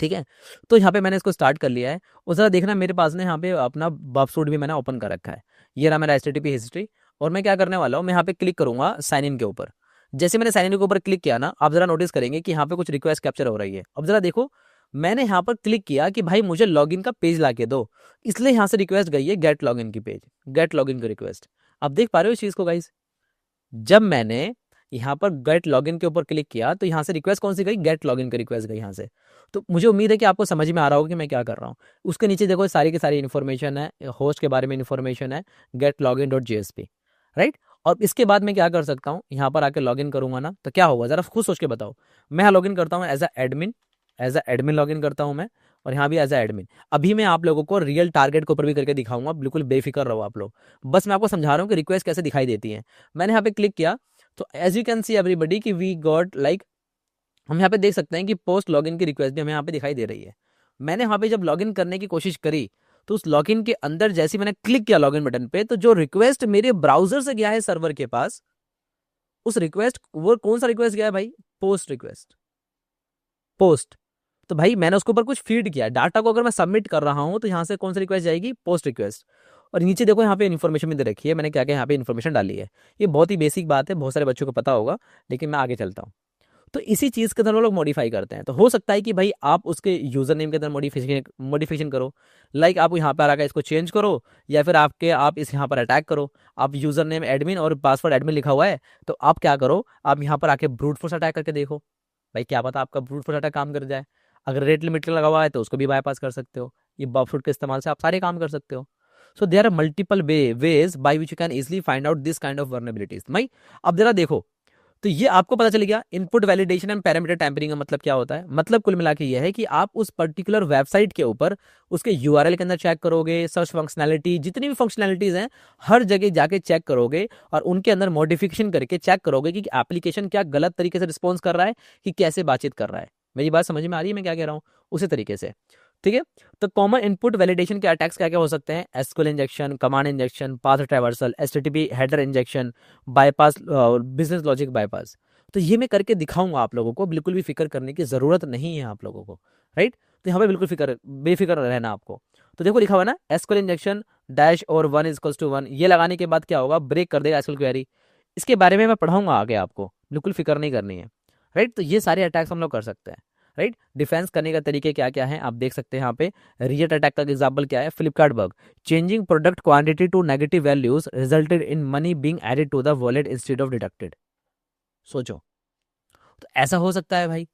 ठीक है, तो यहाँ पे मैंने इसको स्टार्ट कर लिया है। और जरा देखना मेरे पास ना यहाँ पे अपना बब सूट भी मैंने ओपन कर रखा है। ये रहा मेरा HTTP हिस्ट्री, और मैं क्या करने वाला हूँ, मैं यहाँ पे क्लिक करूंगा साइन इन के ऊपर। जैसे मैंने साइन इन के ऊपर क्लिक किया ना, आप जरा नोटिस करेंगे कि यहाँ पे कुछ रिक्वेस्ट कैप्चर हो रही है। अब जरा देखो, मैंने यहाँ पर क्लिक किया कि भाई मुझे लॉगिन का पेज ला के दो, इसलिए यहाँ से रिक्वेस्ट गई है गेट लॉगिन की पेज, गेट लॉगिन की रिक्वेस्ट। आप देख पा रहे हो इस चीज को गाइस? जब मैंने यहाँ पर गेट लॉगिन के ऊपर क्लिक किया तो यहाँ से रिक्वेस्ट कौन सी गई? गेट लॉगिन की रिक्वेस्ट गई यहाँ से। तो मुझे उम्मीद है कि आपको समझ में आ रहा होगा कि मैं क्या कर रहा हूँ। उसके नीचे देखो सारी की सारी इन्फॉर्मेशन है, होस्ट के बारे में इन्फॉर्मेशन है, getlogin.jsp, राइट। और इसके बाद मैं क्या कर सकता हूँ, यहाँ पर आके लॉगिन करूंगा ना, तो क्या होगा जरा खुद सोच के बताओ। मैं लॉगिन करता हूँ एज अ एडमिन लॉगिन करता हूँ मैं, और यहाँ भी एज अ एडमिन। अभी मैं आप लोगों को रियल टारगेट के ऊपर भी करके दिखाऊंगा, बिल्कुल बेफिक्र रहो आप लोग। बस मैं आपको समझा रहा हूँ कि रिक्वेस्ट कैसे दिखाई देती है। मैंने यहाँ पे क्लिक किया, तो as you can see everybody कि वी गॉट लाइक, हम यहाँ पे देख सकते हैं कि पोस्ट लॉगिन की रिक्वेस्ट भी हमें यहाँ पे दिखाई दे रही है। मैंने यहाँ पे जब लॉगिन करने की कोशिश करी, तो उस लॉगिन के अंदर जैसे मैंने क्लिक किया लॉगिन बटन पे, तो जो रिक्वेस्ट मेरे ब्राउजर से गया है सर्वर के पास, उस रिक्वेस्ट, वो कौन सा रिक्वेस्ट गया है भाई, पोस्ट रिक्वेस्ट, पोस्ट। तो भाई मैंने उसके ऊपर कुछ फीड किया, डाटा को अगर मैं सबमिट कर रहा हूं तो यहाँ से कौन सी रिक्वेस्ट जाएगी, पोस्ट रिक्वेस्ट। और नीचे देखो यहाँ पे इन्फॉर्मेशन भी दे रखी है, मैंने क्या क्या यहाँ पे इन्फॉर्मेशन डाली है। ये बहुत ही बेसिक बात है, बहुत सारे बच्चों को पता होगा, लेकिन मैं आगे चलता हूँ। तो इसी चीज़ के अंदर वो लोग मॉडिफाई करते हैं। तो हो सकता है कि भाई आप उसके यूजर नेम के अंदर मॉडिफिकेशन करो, लाइक आप यहाँ पर आकर इसको चेंज करो, या फिर आप इस यहाँ पर अटैक करो। आप यूजर नेम एडमिन और पासवर्ड एडमिन लिखा हुआ है, तो आप क्या करो, आप यहाँ पर आके ब्रूट फोर्स अटैक करके देखो। भाई क्या पता आपका ब्रूट फोर्स अटैक काम कर जाए। अगर रेट लिमिट लगा हुआ है तो उसको भी बाईपास कर सकते हो। ये बफरूट के इस्तेमाल से आप सारे काम कर सकते हो। So there are multiple ways by which you can easily find out this kind of vulnerabilities. भाई अब जरा देखो, तो ये आपको पता चल गया input validation and parameter tampering का मतलब क्या होता है। मतलब कुल मिला के ये है कि आप उस पर्टिकुलर वेबसाइट के ऊपर उसके यूआरएल के अंदर चेक करोगे, सर्च फंक्शनैलिटी, जितनी भी फंक्शनैलिटीज हैं हर जगह जाके चेक करोगे, और उनके अंदर मॉडिफिकेशन करके चेक करोगे कि एप्लीकेशन क्या गलत तरीके से रिस्पॉन्स कर रहा है, कि कैसे बातचीत कर रहा है। मेरी बात समझ में आ रही है मैं क्या कह रहा हूँ, उसी तरीके से। ठीक है, तो कॉमन इनपुट वैलिडेशन के अटैक्स क्या क्या हो सकते हैं, SQL injection, command injection, path traversal, HTTP header injection, bypass, business logic bypass. तो ये मैं करके दिखाऊंगा आप लोगों को, बिल्कुल भी फिक्र करने की जरूरत नहीं है आप लोगों को, राइट। तो यहाँ पे बिल्कुल बेफिक्र रहना आपको। तो देखो लिखा हुआ ना, एसक्यूएल इंजेक्शन डैश और 1 = 1, ये लगाने के बाद क्या होगा, ब्रेक कर देगा एसक्यूएल क्वेरी। इसके बारे में मैं पढ़ाऊंगा आगे आपको, बिल्कुल फिक्र नहीं करनी है, राइट। तो ये सारे अटैक्स हम लोग कर सकते हैं, राइट। डिफेंस करने का तरीके क्या क्या है आप देख सकते हैं यहाँ पे। रिएट अटैक का एग्जांपल क्या है, Flipkart bug, changing product quantity to negative values resulted in money being added to the wallet instead of deducted. सोचो, तो ऐसा हो सकता है भाई।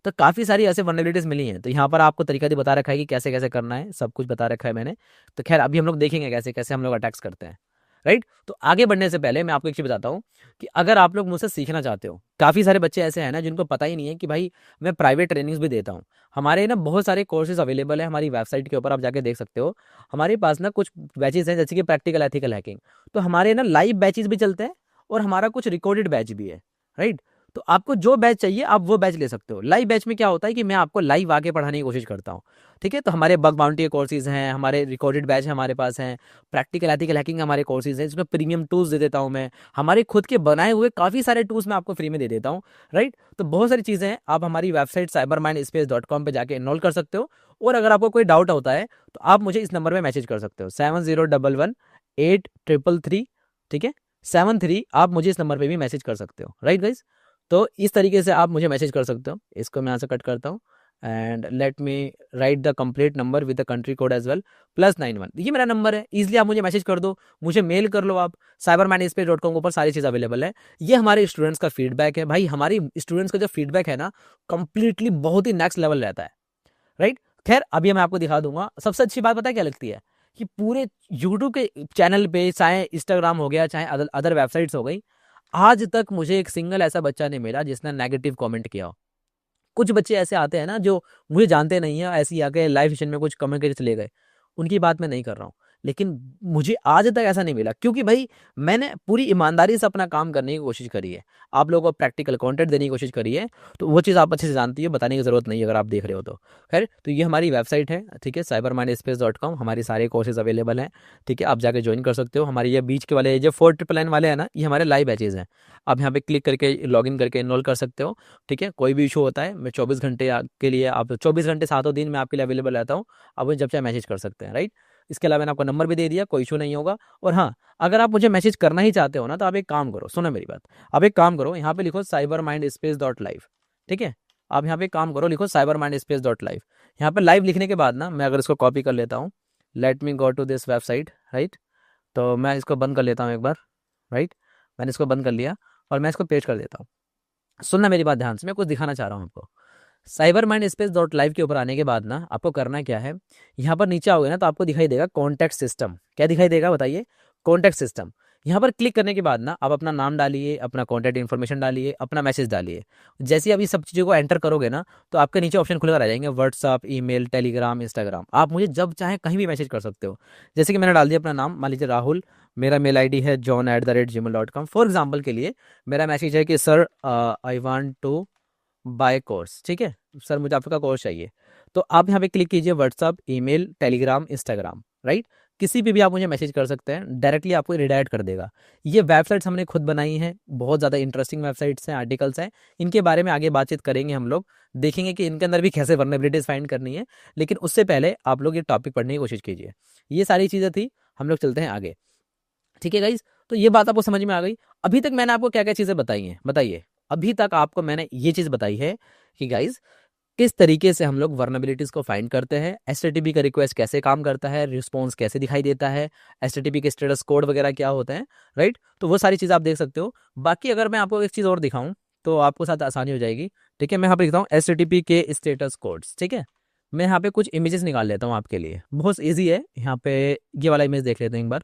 तो काफी सारी ऐसे वनरेबिलिटीज मिली हैं। तो यहाँ पर आपको तरीका भी बता रखा है कि कैसे कैसे करना है, सब कुछ बता रखा है मैंने। तो खैर अभी हम लोग देखेंगे कैसे कैसे हम लोग अटैक्स करते हैं, राइट। तो आगे बढ़ने से पहले मैं आपको एक चीज बताता हूँ कि अगर आप लोग मुझसे सीखना चाहते हो, काफी सारे बच्चे ऐसे हैं ना जिनको पता ही नहीं है कि भाई मैं प्राइवेट ट्रेनिंग्स भी देता हूँ। हमारे ना बहुत सारे कोर्सेज अवेलेबल है हमारी वेबसाइट के ऊपर, आप जाके देख सकते हो। हमारे पास ना कुछ बैचेज हैं जैसे कि प्रैक्टिकल एथिकल हैकिंग, तो हमारे ना लाइव बैचेज भी चलते हैं, और हमारा कुछ रिकॉर्डेड बैच भी है, राइट। तो आपको जो बैच चाहिए आप वो बैच ले सकते हो। लाइव बैच में क्या होता है कि मैं आपको लाइव आके पढ़ाने की कोशिश करता हूँ, ठीक है। तो हमारे बग बाउंटी के कोर्सेज हैं, हमारे रिकॉर्डेड बैच हमारे पास हैं, प्रैक्टिकल एथिकल हैकिंग हमारे कोर्सेज हैं, जिसमें प्रीमियम टूल्स दे देता हूँ मैं, हमारे खुद के बनाए हुए काफ़ी सारे टूल्स मैं आपको फ्री में दे देता हूँ, राइट। तो बहुत सारी चीज़ें हैं, आप हमारी वेबसाइट cybermindspace.com पे जाके इनरोल कर सकते हो। और अगर आपको कोई डाउट होता है तो आप मुझे इस नंबर में मैसेज कर सकते हो, 70118333, ठीक है, 73। आप मुझे इस नंबर पे भी मैसेज कर सकते हो, राइट गाइज। तो इस तरीके से आप मुझे मैसेज कर सकते हो। इसको मैं यहाँ से कट करता हूँ, and let me write the complete number with the country code as well, +91। ये मेरा नंबर है, इजीली आप मुझे मैसेज कर दो, मुझे मेल कर लो आप। cybermindspace.com के ऊपर सारी चीज़ अवेलेबल है। ये हमारे स्टूडेंट्स का फीडबैक है भाई, हमारी स्टूडेंट्स का जो फीडबैक है ना, कंप्लीटली बहुत ही नेक्स्ट लेवल रहता है, राइट। खैर अभी मैं आपको दिखा दूंगा। सबसे अच्छी बात पता है क्या लगती है, कि पूरे यूट्यूब के चैनल पे, चाहे इंस्टाग्राम हो गया, चाहे अदर वेबसाइट्स हो गई, आज तक मुझे एक सिंगल ऐसा बच्चा नहीं मिला जिसने नेगेटिव कमेंट किया हो। कुछ बच्चे ऐसे आते हैं ना जो मुझे जानते नहीं है, ऐसे ही आके लाइव सेशन में कुछ कमेंट करके चले गए, उनकी बात मैं नहीं कर रहा हूँ। लेकिन मुझे आज तक ऐसा नहीं मिला, क्योंकि भाई मैंने पूरी ईमानदारी से अपना काम करने की कोशिश करी है, आप लोगों को प्रैक्टिकल कंटेंट देने की कोशिश करी है। तो वो चीज़ आप अच्छे से जानती है, बताने की जरूरत नहीं है अगर आप देख रहे हो तो। खैर तो ये हमारी वेबसाइट है, ठीक है, cybermindspace.com, हमारे सारे कोर्सेज अवेलेबल हैं, ठीक है, आप जाके ज्वाइन कर सकते हो। हमारे ये बीच के वाले जो 499 वाले हैं ना, ये हमारे लाइव बैचेज हैं। आप यहाँ पे क्लिक करके लॉगिन करके इनरोल कर सकते हो, ठीक है। कोई भी इशू होता है मैं 24 घंटे के लिए, आप 24 घंटे 7 दिन में आपके लिए अवेलेबल रहता हूँ। आप मुझे जब चाहे मैसेज कर सकते हैं, राइट। इसके अलावा मैंने आपको नंबर भी दे दिया, कोई इशू नहीं होगा। और हाँ, अगर आप मुझे मैसेज करना ही चाहते हो ना, तो आप एक काम करो, सुनो मेरी बात। आप एक काम करो, यहाँ पे लिखो cybermindspace.live, ठीक है। आप यहाँ पे काम करो, लिखो cybermindspace.live। यहाँ पे लाइव लिखने के बाद ना मैं अगर इसको कॉपी कर लेता हूँ, let me go to this website, right. तो मैं इसको बंद कर लेता हूँ एक बार, राइट। मैंने इसको बंद कर लिया और मैं इसको पेस्ट कर देता हूँ। सुनना मेरी बात ध्यान से, मैं कुछ दिखाना चाह रहा हूँ आपको। cybermindspace.live के ऊपर आने के बाद ना आपको करना क्या है, यहाँ पर नीचे आओगे ना तो आपको दिखाई देगा कॉन्टैक्ट सिस्टम। क्या दिखाई देगा बताइए, कॉन्टैक्ट सिस्टम। यहाँ पर क्लिक करने के बाद ना आप अपना नाम डालिए, अपना कॉन्टैक्ट इन्फॉर्मेशन डालिए, अपना मैसेज डालिए। जैसे ही आप ये सब चीज़ों को एंटर करोगे ना, तो आपके नीचे ऑप्शन खुलकर आ जाएंगे, व्हाट्सअप, ईमेल, टेलीग्राम, इंस्टाग्राम। आप मुझे जब चाहे कहीं भी मैसेज कर सकते हो। जैसे कि मैंने डाल दिया अपना नाम, मान लीजिए राहुल, मेरा मेल आईडी है john@gmail.com। फॉर एग्जाम्पल के लिए मेरा मैसेज है कि sir I want to buy course, ठीक है सर, मुझे आपका कोर्स चाहिए। तो आप यहाँ पे क्लिक कीजिए, WhatsApp, email, Telegram, Instagram, right. किसी पे भी आप मुझे मैसेज कर सकते हैं, डायरेक्टली आपको रिडायरेक्ट कर देगा। ये वेबसाइट्स हमने खुद बनाई हैं, बहुत ज़्यादा इंटरेस्टिंग वेबसाइट्स हैं, आर्टिकल्स हैं, इनके बारे में आगे बातचीत करेंगे हम लोग, देखेंगे कि इनके अंदर भी कैसे वर्नेबिलिटीज फाइंड करनी है। लेकिन उससे पहले आप लोग ये टॉपिक पढ़ने की कोशिश कीजिए। ये सारी चीज़ें थी, हम लोग चलते हैं आगे। ठीक है गाइज, तो ये बात आपको समझ में आ गई। अभी तक मैंने आपको क्या क्या चीज़ें बताई हैं, बताइए। अभी तक आपको मैंने ये चीज़ बताई है कि गाइज किस तरीके से हम लोग वर्नेबिलिटीज को फाइंड करते हैं, एचटीटीपी का रिक्वेस्ट कैसे काम करता है, रिस्पॉन्स कैसे दिखाई देता है, एचटीटीपी के स्टेटस कोड वगैरह क्या होते हैं, राइट। तो वो सारी चीज़ आप देख सकते हो। बाकी अगर मैं आपको एक चीज़ और दिखाऊं तो आपको साथ आसानी हो जाएगी। ठीक है, मैं यहाँ पे लिखता हूँ एचटीटीपी के स्टेटस कोड्स। ठीक है, मैं यहाँ पे कुछ इमेजेस निकाल लेता हूँ आपके लिए, बहुत ईजी है। यहाँ पे ये वाला इमेज देख लेते हैं एक बार,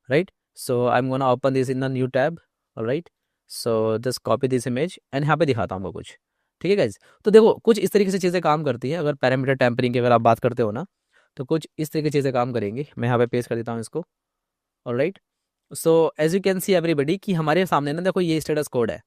right. So I am gonna open this in the new tab, right. So just copy this image and यहाँ पे दिखाता हूँ आपको कुछ। ठीक है गाइज, तो देखो कुछ इस तरीके से चीज़ें काम करती है। अगर पैरामीटर टेम्परिंग की अगर आप बात करते हो ना, तो कुछ इस तरीके की चीज़ें काम करेंगी। मैं यहाँ पे पेस्ट कर देता हूँ इसको, alright. So as you can see everybody कि हमारे सामने ना देखो ये स्टेटस कोड है।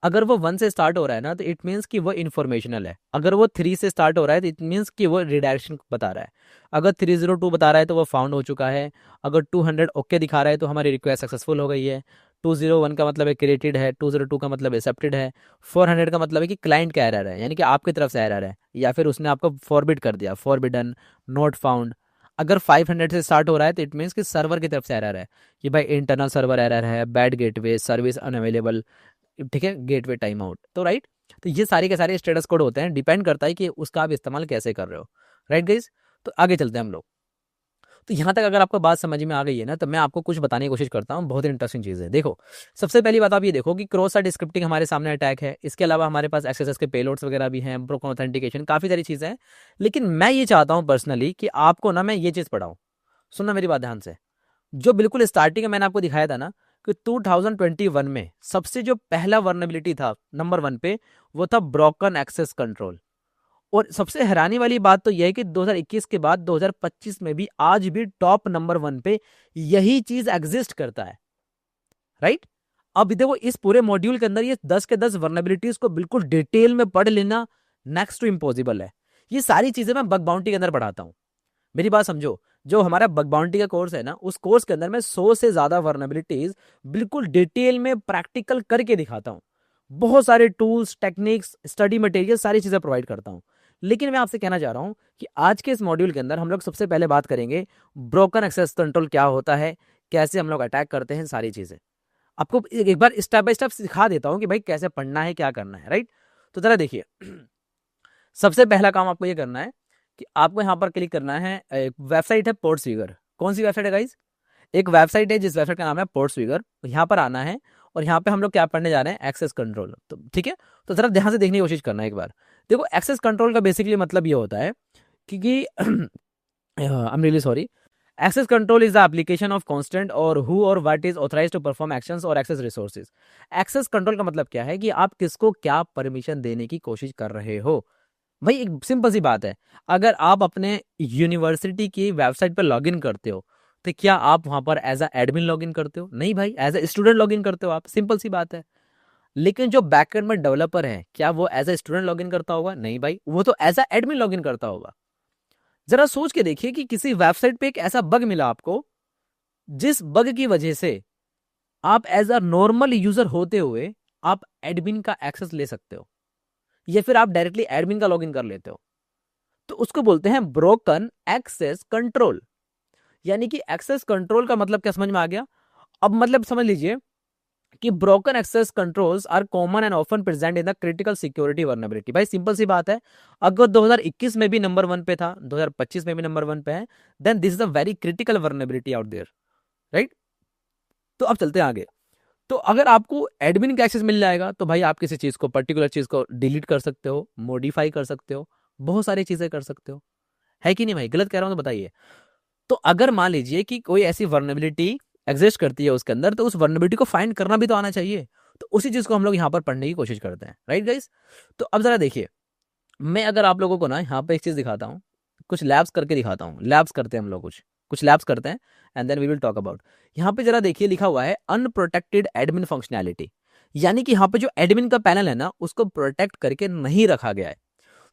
अगर वो 1 से स्टार्ट हो रहा है ना, तो इट मीन्स कि वो इन्फॉर्मेशनल है। अगर वो 3 से स्टार्ट हो रहा है तो इट मीन्स कि वो रिडायरेक्शन बता रहा है। अगर 302 बता रहा है तो वो फाउंड हो चुका है। अगर 200 ओके दिखा रहा है तो हमारी रिक्वेस्ट सक्सेसफुल हो गई है। 201 का मतलब है क्रिएटेड है, 202 का मतलब एक्सेप्टेड है, 400 का मतलब है कि क्लाइंट का एरर है, यानी कि आपकी तरफ से एरर है, या फिर उसने आपको फॉरबिड कर दिया, फॉरबिडन, नॉट फाउंड। अगर 500 से स्टार्ट हो रहा है तो इट मीन्स कि सर्वर की तरफ से एरर है कि भाई इंटरनल सर्वर एरर है, बैड गेटवे, सर्विस अनअवेलेबल, ठीक है, गेटवे टाइम आउट। तो राइट, तो ये सारे के सारे स्टेटस कोड होते हैं, डिपेंड करता है कि उसका आप इस्तेमाल कैसे कर रहे हो, राइट गाइस। तो आगे चलते हैं हम लोग। तो यहाँ तक अगर आपको बात समझ में आ गई है ना, तो मैं आपको कुछ बताने की कोशिश करता हूँ, बहुत इंटरेस्टिंग चीज़ है। देखो सबसे पहली बात आप ये देखो कि क्रॉस साइट स्क्रिप्टिंग हमारे सामने अटैक है। इसके अलावा हमारे पास एक्सेस के पेलोड्स वगैरह भी हैं, ब्रोकन ऑथेंटिकेशन, काफ़ी सारी चीज़ें हैं। लेकिन मैं ये चाहता हूँ पर्सनली कि आपको ना मैं ये चीज़ पढ़ाऊँ। सुनना मेरी बात ध्यान से, जो बिल्कुल स्टार्टिंग में मैंने आपको दिखाया था ना कि 2021 में सबसे जो पहला वर्नेबिलिटी था नंबर 1 पे, वो था ब्रोकन एक्सेस कंट्रोल। और सबसे हैरानी वाली बात तो यह है कि 2021 के बाद 2025 में भी आज भी टॉप नंबर 1 पे यही चीज एग्जिस्ट करता है, राइट। अब देखो इस पूरे मॉड्यूल के अंदर ये 10 के 10 वर्नेबिलिटीज को बिल्कुल डिटेल में पढ़ लेना नेक्स्ट टू इम्पॉसिबल है। ये सारी चीजें मैं बग बाउंटी के अंदर पढ़ाता हूं। मेरी बात समझो, जो हमारा बग बाउंटी का कोर्स है ना, उस कोर्स के अंदर मैं 100 से ज्यादा वर्नेबिलिटीज बिल्कुल डिटेल में प्रैक्टिकल करके दिखाता हूं। बहुत सारे टूल्स, टेक्निक्स, स्टडी मटेरियल, सारी चीजें प्रोवाइड करता हूं। लेकिन मैं आपसे कहना चाह रहा हूं कि आज के इस मॉड्यूल के अंदर हम लोग सबसे पहले बात करेंगे ब्रोकन एक्सेस कंट्रोल क्या होता है, कैसे हम लोग अटैक करते हैं, सारी चीजें आपको एक बार स्टेप बाय स्टेप सिखा देता हूं कि भाई कैसे पढ़ना है, क्या करना है, राइट। तो जरा देखिए, सबसे पहला काम आपको ये करना है कि आपको यहाँ पर क्लिक करना है। एक वेबसाइट है पोर्टस्वीगर। कौन सी वेबसाइट है गाइज? एक वेबसाइट है जिस वेबसाइट का नाम है पोर्टस्वीगर। यहाँ पर आना है और यहाँ पे हम लोग क्या पढ़ने जा रहे हैं, एक्सेस कंट्रोल। तो ठीक है, तो जरा ध्यान से देखने की कोशिश करना है एक बार। देखो एक्सेस कंट्रोल का बेसिकली मतलब ये होता है कि I am really sorry, access control is the application of constant और who or what is authorised to perform actions or access resources. Access control का मतलब क्या है कि आप किसको क्या परमिशन देने की कोशिश कर रहे हो। भाई एक सिंपल सी बात है, अगर आप अपने यूनिवर्सिटी की वेबसाइट पर लॉगिन करते हो तो क्या आप वहां पर एज अ एडमिन लॉगिन करते हो? नहीं भाई, एज अ स्टूडेंट लॉगिन करते हो आप, सिंपल सी बात है। लेकिन जो बैकएंड में डेवलपर है, क्या वो एज अ स्टूडेंट लॉगिन करता होगा? नहीं भाई, वो तो एज अ एडमिन लॉगिन करता होगा। जरा सोच के देखिए कि किसी वेबसाइट पे एक ऐसा बग मिला आपको, जिस बग की वजह से आप एज अ नॉर्मल यूजर होते हुए आप एडमिन का एक्सेस ले सकते हो, या फिर आप डायरेक्टली एडमिन का लॉगिन कर लेते हो। तो उसको बोलते हैं ब्रोकन एक्सेस कंट्रोल। यानी कि एक्सेस कंट्रोल का मतलब क्या समझ में आ गया? अब मतलब समझ लीजिए कि broken access controls are common and often present in the critical security vulnerability. भाई सिंपल सी बात है, अगर 2021 में भी नंबर 1 पे था, 2025 में भी नंबर 1 पे है, then this is a very critical vulnerability out there, right. तो अब चलते हैं आगे। तो अगर आपको एडमिन का एक्सेस मिल जाएगा तो भाई आप किसी चीज को, पर्टिकुलर चीज को डिलीट कर सकते हो, मॉडिफाई कर सकते हो, बहुत सारी चीजें कर सकते हो, है कि नहीं भाई? गलत कह रहा हूं तो बताइए। तो अगर मान लीजिए कि कोई ऐसी वर्नेबिलिटी एग्जिस्ट करती है उसके अंदर, तो उस वर्नेबिलिटी को फाइंड करना भी तो आना चाहिए। तो उसी चीज को हम लोग यहाँ पर पढ़ने की कोशिश करते हैं, राइट गाइस। तो अब जरा देखिए, मैं अगर आप लोगों को ना यहाँ पे एक चीज दिखाता हूँ, कुछ लैब्स करके दिखाता हूँ। लैब्स करते हैं हम लोग, कुछ कुछ लैब्स करते हैं and then we will talk about. यहाँ पे जरा देखिए, लिखा हुआ है अनप्रोटेक्टेड एडमिन फंक्शनैलिटी, यानी कि यहाँ पे जो एडमिन का पैनल है ना, उसको प्रोटेक्ट करके नहीं रखा गया है।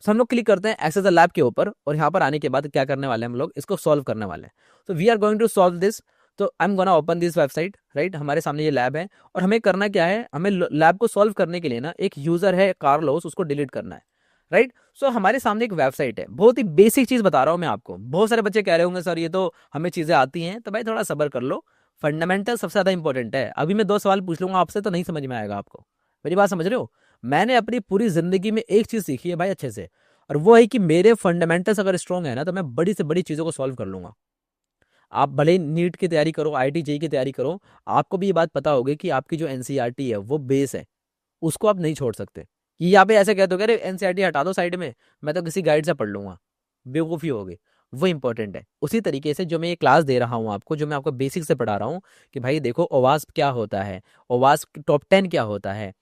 तो हम लोग क्लिक करते हैं एक्सेस द लैब के ऊपर, और यहाँ पर आने के बाद क्या करने वाले हैं हम लोग, इसको सॉल्व करने वाले हैं। तो we are going to solve this. तो I am gonna open this website, right. हमारे सामने ये लैब है, और हमें करना क्या है, हमें लैब को सॉल्व करने के लिए ना एक यूजर है कार्लोस, उसको डिलीट करना है, राइट। सो हमारे सामने एक वेबसाइट है, बहुत ही बेसिक चीज बता रहा हूँ मैं आपको। बहुत सारे बच्चे कह रहे होंगे सर ये तो हमें चीजें आती हैं, तो भाई थोड़ा सब्र कर लो। फंडामेंटल सबसे ज्यादा इंपॉर्टेंट है। अभी मैं 2 सवाल पूछ लूंगा आपसे तो नहीं समझ में आएगा आपको। मेरी बात समझ रहे हो? मैंने अपनी पूरी जिंदगी में एक चीज सीखी है भाई अच्छे से, और वो है कि मेरे फंडामेंटल्स अगर स्ट्रॉन्ग है ना, तो मैं बड़ी से बड़ी चीजों को सॉल्व कर लूंगा। आप भले ही नीट की तैयारी करो, आईआईटी जेईई की तैयारी करो, आपको भी ये बात पता होगी कि आपकी जो एनसीईआरटी है वो बेस है, उसको आप नहीं छोड़ सकते। कि यहाँ पे ऐसे कहते हो अरे एनसीईआरटी हटा दो साइड में, मैं तो किसी गाइड से पढ़ लूंगा, बेवकूफ़ी होगी। वो इंपॉर्टेंट है। उसी तरीके से जो मैं ये क्लास दे रहा हूँ आपको, जो मैं आपको बेसिक से पढ़ा रहा हूँ कि भाई देखो ओवास्प क्या होता है, ओवास्प टॉप 10 क्या होता है,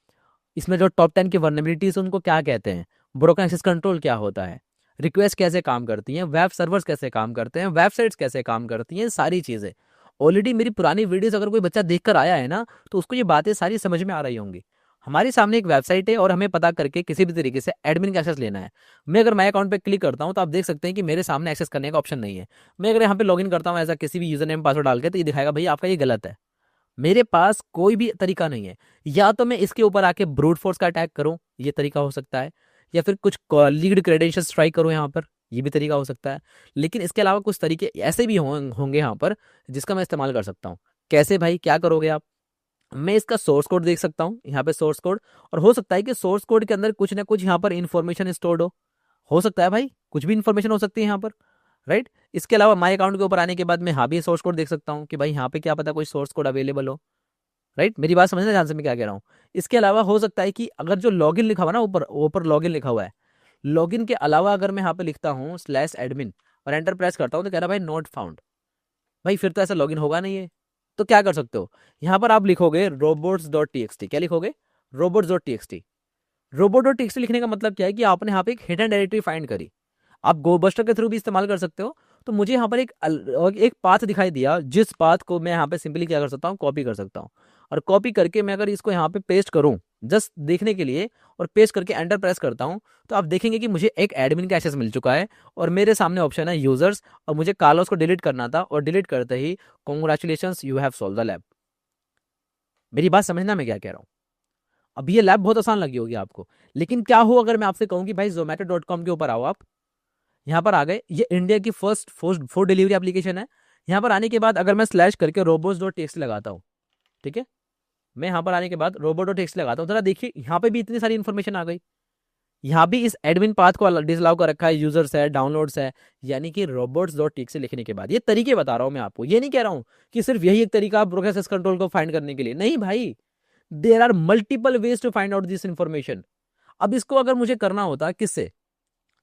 इसमें जो टॉप 10 की वर्नेबिलिटीज उनको क्या कहते हैं, ब्रोकन एक्सेस कंट्रोल क्या होता है, रिक्वेस्ट कैसे काम करती हैं, वेब सर्वर्स कैसे काम करते हैं, वेबसाइट्स कैसे काम करती हैं, सारी चीज़ें ऑलरेडी मेरी पुरानी वीडियोस अगर कोई बच्चा देख कर आया है ना, तो उसको ये बातें सारी समझ में आ रही होंगी। हमारे सामने एक वेबसाइट है, और हमें पता करके किसी भी तरीके से एडमिन का एक्सेस लेना है। मैं अगर माई अकाउंट पे क्लिक करता हूँ तो आप देख सकते हैं कि मेरे सामने एक्सेस करने का ऑप्शन नहीं है। मैं अगर यहाँ पे लॉगिन करता हूँ ऐसा किसी भी यूजर नेम पासवर्ड डाल के, तो ये दिखाएगा भाई आपका ये गलत है। मेरे पास कोई भी तरीका नहीं है। या तो मैं इसके ऊपर आके ब्रूट फोर्स का अटैक करूं, ये तरीका हो सकता है, या फिर कुछ लीड क्रेडेंशियल्स ट्राई करूं यहाँ पर, ये भी तरीका हो सकता है। लेकिन इसके अलावा कुछ तरीके ऐसे भी होंगे यहाँ पर जिसका मैं इस्तेमाल कर सकता हूँ। कैसे भाई, क्या करोगे आप? मैं इसका सोर्स कोड देख सकता हूँ यहाँ पे, सोर्स कोड, और हो सकता है कि सोर्स कोड के अंदर कुछ ना कुछ यहाँ पर इन्फॉर्मेशन स्टोर्ड हो सकता है भाई, कुछ भी इन्फॉर्मेशन हो सकती है यहाँ पर, राइट। इसके अलावा माई अकाउंट के ऊपर आने के बाद मैं यहाँ भी सोर्स कोड देख सकता हूँ कि भाई यहाँ पे क्या पता कोई सोर्स कोड अवेलेबल हो, राइट। मेरी बात समझना ध्यान से मैं क्या कह रहा हूँ। इसके अलावा हो सकता है कि अगर जो लॉगिन लिखा हुआ ना, ऊपर ऊपर लॉगिन लिखा हुआ है, लॉगिन के अलावा अगर मैं यहाँ पे लिखता हूँ /admin और एंटर प्रेस करता हूँ, तो कह रहा है भाई नॉट फाउंड। भाई फिर तो ऐसा लॉगिन होगा नहीं है। तो क्या कर सकते हो, यहाँ पर आप लिखोगे robots.txt। क्या लिखोगे? robots.txt। robots.txt लिखने का मतलब क्या है कि आपने यहाँ पे एक हिडन डायरेक्टरी फाइंड करी। आप गोबस्टर के थ्रू भी इस्तेमाल कर सकते हो। तो मुझे यहाँ पर एक पाथ दिखाई दिया, जिस पाथ को मैं यहाँ पे सिंपली क्या कर सकता हूँ, कॉपी कर सकता हूँ। और कॉपी करके मैं अगर इसको यहाँ पे पेस्ट करूँ जस्ट देखने के लिए, और पेस्ट करके एंटर प्रेस करता हूँ, तो आप देखेंगे कि मुझे एक एडमिन का एक्सेस मिल चुका है, और मेरे सामने ऑप्शन है यूजर्स, और मुझे कार्लोस को डिलीट करना था, और डिलीट करते ही congratulations you have solve the lab. मेरी बात समझना मैं क्या कह रहा हूँ। अब ये लैब बहुत आसान लगी होगी आपको, लेकिन क्या हो अगर मैं आपसे कहूँ कि भाई zomato.com के ऊपर आओ आप, यहाँ पर आ गए। ये इंडिया की फर्स्ट फूड डिलीवरी एप्लीकेशन है। यहाँ पर आने के बाद अगर मैं स्लैश करके robots.txt लगाता हूँ, ठीक है, मैं यहाँ पर आने के बाद robots.txt लगाता हूँ, जरा देखिए यहाँ पे भी इतनी सारी इन्फॉर्मेशन आ गई। यहाँ भी इस एडमिन पाथ को डिसअलाउ कर रखा है, यूजर्स है, डाउनलोड्स है। यानी कि robots.txt लिखने के बाद ये तरीके बता रहा हूँ मैं आपको, ये नहीं कह रहा हूँ कि सिर्फ यही एक तरीका प्रोसेस कंट्रोल को फाइंड करने के लिए, नहीं भाई। There are multiple ways to find out this information. अब इसको अगर मुझे करना होता किससे,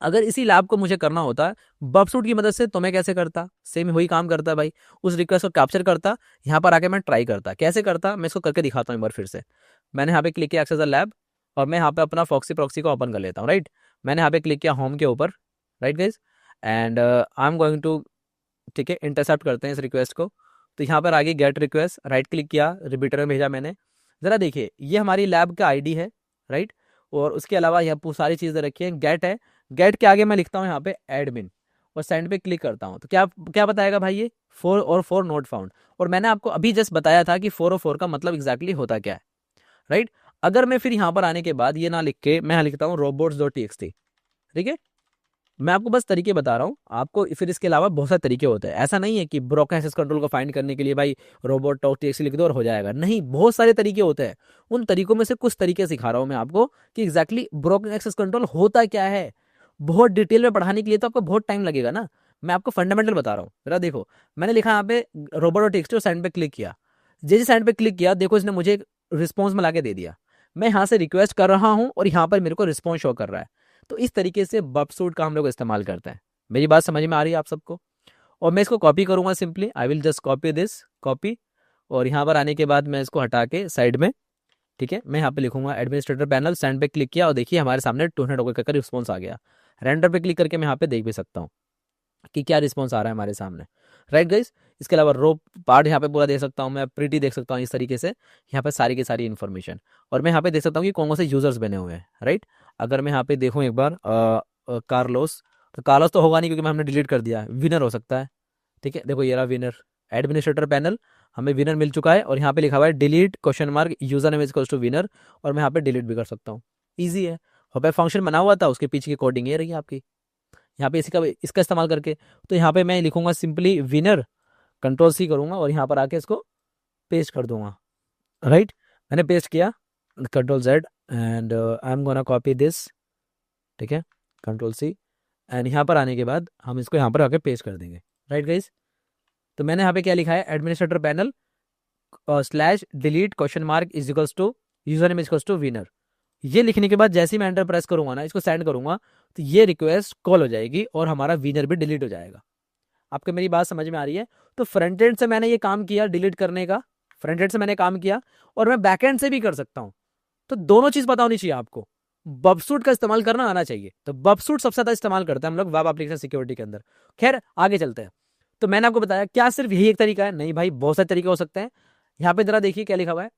अगर इसी लैब को मुझे करना होता बबसूट की मदद से, तो मैं कैसे करता? सेम वही काम करता भाई, उस रिक्वेस्ट को कैप्चर करता, यहाँ पर आके मैं ट्राई करता। कैसे करता मैं इसको करके दिखाता हूँ एक बार फिर से। मैंने यहाँ पे क्लिक किया एक्सेस द लैब, और मैं यहाँ पे अपना फॉक्सी प्रॉक्सी को ओपन कर लेता हूँ, राइट। मैंने यहाँ पे क्लिक किया होम के ऊपर, right guys, and I am going to, ठीक है, इंटरसेप्ट करते हैं इस रिक्वेस्ट को। तो यहाँ पर आगे गेट रिक्वेस्ट, राइट क्लिक किया, रिपीटर में भेजा मैंने। जरा देखिए ये हमारी लैब का आईडी है, राइट। और उसके अलावा यहाँ सारी चीज़ें रखी हैं, गेट है, गेट के आगे मैं लिखता हूँ यहाँ पे एडमिन, और सेंड पे क्लिक करता हूँ। तो क्या क्या बताएगा भाई, ये 4 नोट फाउंड। और मैंने आपको अभी जस्ट बताया था कि 404 का मतलब एग्जैक्टली होता क्या है, राइट। अगर मैं फिर यहाँ पर आने के बाद ये ना लिख के मैं यहाँ लिखता हूँ robots.txt, ठीक है। मैं आपको बस तरीके बता रहा हूँ आपको, फिर इसके अलावा बहुत सारे तरीके होते हैं। ऐसा नहीं है कि ब्रोकन एक्सेस कंट्रोल को फाइंड करने के लिए भाई robots.txt लिख दो और हो जाएगा, नहीं, बहुत सारे तरीके होते हैं। उन तरीकों में से कुछ तरीके सिखा रहा हूँ मैं आपको कि एग्जैक्टली ब्रोकन एक्सेस कंट्रोल होता क्या है। बहुत डिटेल में पढ़ाने के लिए तो आपको बहुत टाइम लगेगा ना, मैं आपको फंडामेंटल बता रहा हूँ। जरा देखो, मैंने लिखा यहाँ पे robots.txt और सेंड पे क्लिक किया। जैसे सेंड पे क्लिक किया, देखो इसने मुझे एक रिस्पॉन्स मिला के दे दिया। मैं यहाँ से रिक्वेस्ट कर रहा हूँ और यहाँ पर मेरे को रिस्पॉन्स शो कर रहा है। तो इस तरीके से बबसूट का हम लोग इस्तेमाल करते हैं। मेरी बात समझ में आ रही है आप सबको? और मैं इसको कॉपी करूंगा, simply I will just copy this, copy, और यहाँ पर आने के बाद मैं इसको हटा के साइड में, ठीक है, मैं यहाँ पे लिखूंगा एडमिनिस्ट्रेटर पैनल, सेंड पे क्लिक किया, और देखिए हमारे सामने 200 ओके का रिस्पॉन्स आ गया। रेंडर पे क्लिक करके मैं यहाँ पे देख भी सकता हूँ कि क्या रिस्पॉन्स आ रहा है हमारे सामने, राइट गाइस। इसके अलावा रो पार्ट यहाँ पे पूरा देख सकता हूँ मैं, प्रिटी देख सकता हूँ इस तरीके से, यहाँ पे सारी की सारी इन्फॉर्मेशन। और मैं यहाँ पे देख सकता हूँ कि कौन कौन से यूजर्स बने हुए हैं, राइट। अगर मैं यहाँ पे देखूँ एक बार कार्लोस, तो कार्लोस तो होगा नहीं क्योंकि हमने डिलीट कर दिया है, विनर हो सकता है। ठीक है, देखो ये रहा विनर, एडमिनिस्ट्रेटर पैनल, हमें विनर मिल चुका है और यहाँ पे लिखा हुआ है delete question mark user name is equals to winner, और मैं यहाँ पे डिलीट भी कर सकता हूँ। ईजी है, यहाँ पे फंक्शन बना हुआ था, उसके पीछे की कोडिंग ये रही है आपकी, यहाँ पे इसका इस्तेमाल करके। तो यहाँ पे मैं लिखूंगा सिंपली विनर, कंट्रोल सी करूंगा और यहाँ पर आके इसको पेस्ट कर दूंगा। राइट, मैंने पेस्ट किया, control Z and I am gonna copy this. ठीक है, कंट्रोल सी, एंड यहाँ पर आने के बाद हम इसको यहाँ पर आके पेस्ट कर देंगे। राइट गाइस, तो मैंने यहाँ पे क्या लिखा है, administrator panel slash delete question mark is equals to user name is equals to winner. ये लिखने के बाद जैसे ही मैं एंटर प्रेस करूंगा ना, इसको सेंड करूंगा, तो ये रिक्वेस्ट कॉल हो जाएगी और हमारा विनर भी डिलीट हो जाएगा। आपको मेरी बात समझ में आ रही है? तो फ्रंट एंड से मैंने ये काम किया डिलीट करने का, फ्रंट एंड से मैंने काम किया, और मैं बैक एंड से भी कर सकता हूँ। तो दोनों चीज पता होनी चाहिए आपको। बबसूट का इस्तेमाल करना आना चाहिए, तो बबसूट सबसे ज्यादा इस्तेमाल करते हैं हम लोग वेब एप्लीकेशन सिक्योरिटी के अंदर। खैर आगे चलते हैं। तो मैंने आपको बताया क्या सिर्फ यही एक तरीका है? नहीं भाई, बहुत सारे तरीके हो सकते हैं। यहाँ पे जरा देखिए क्या लिखा हुआ है,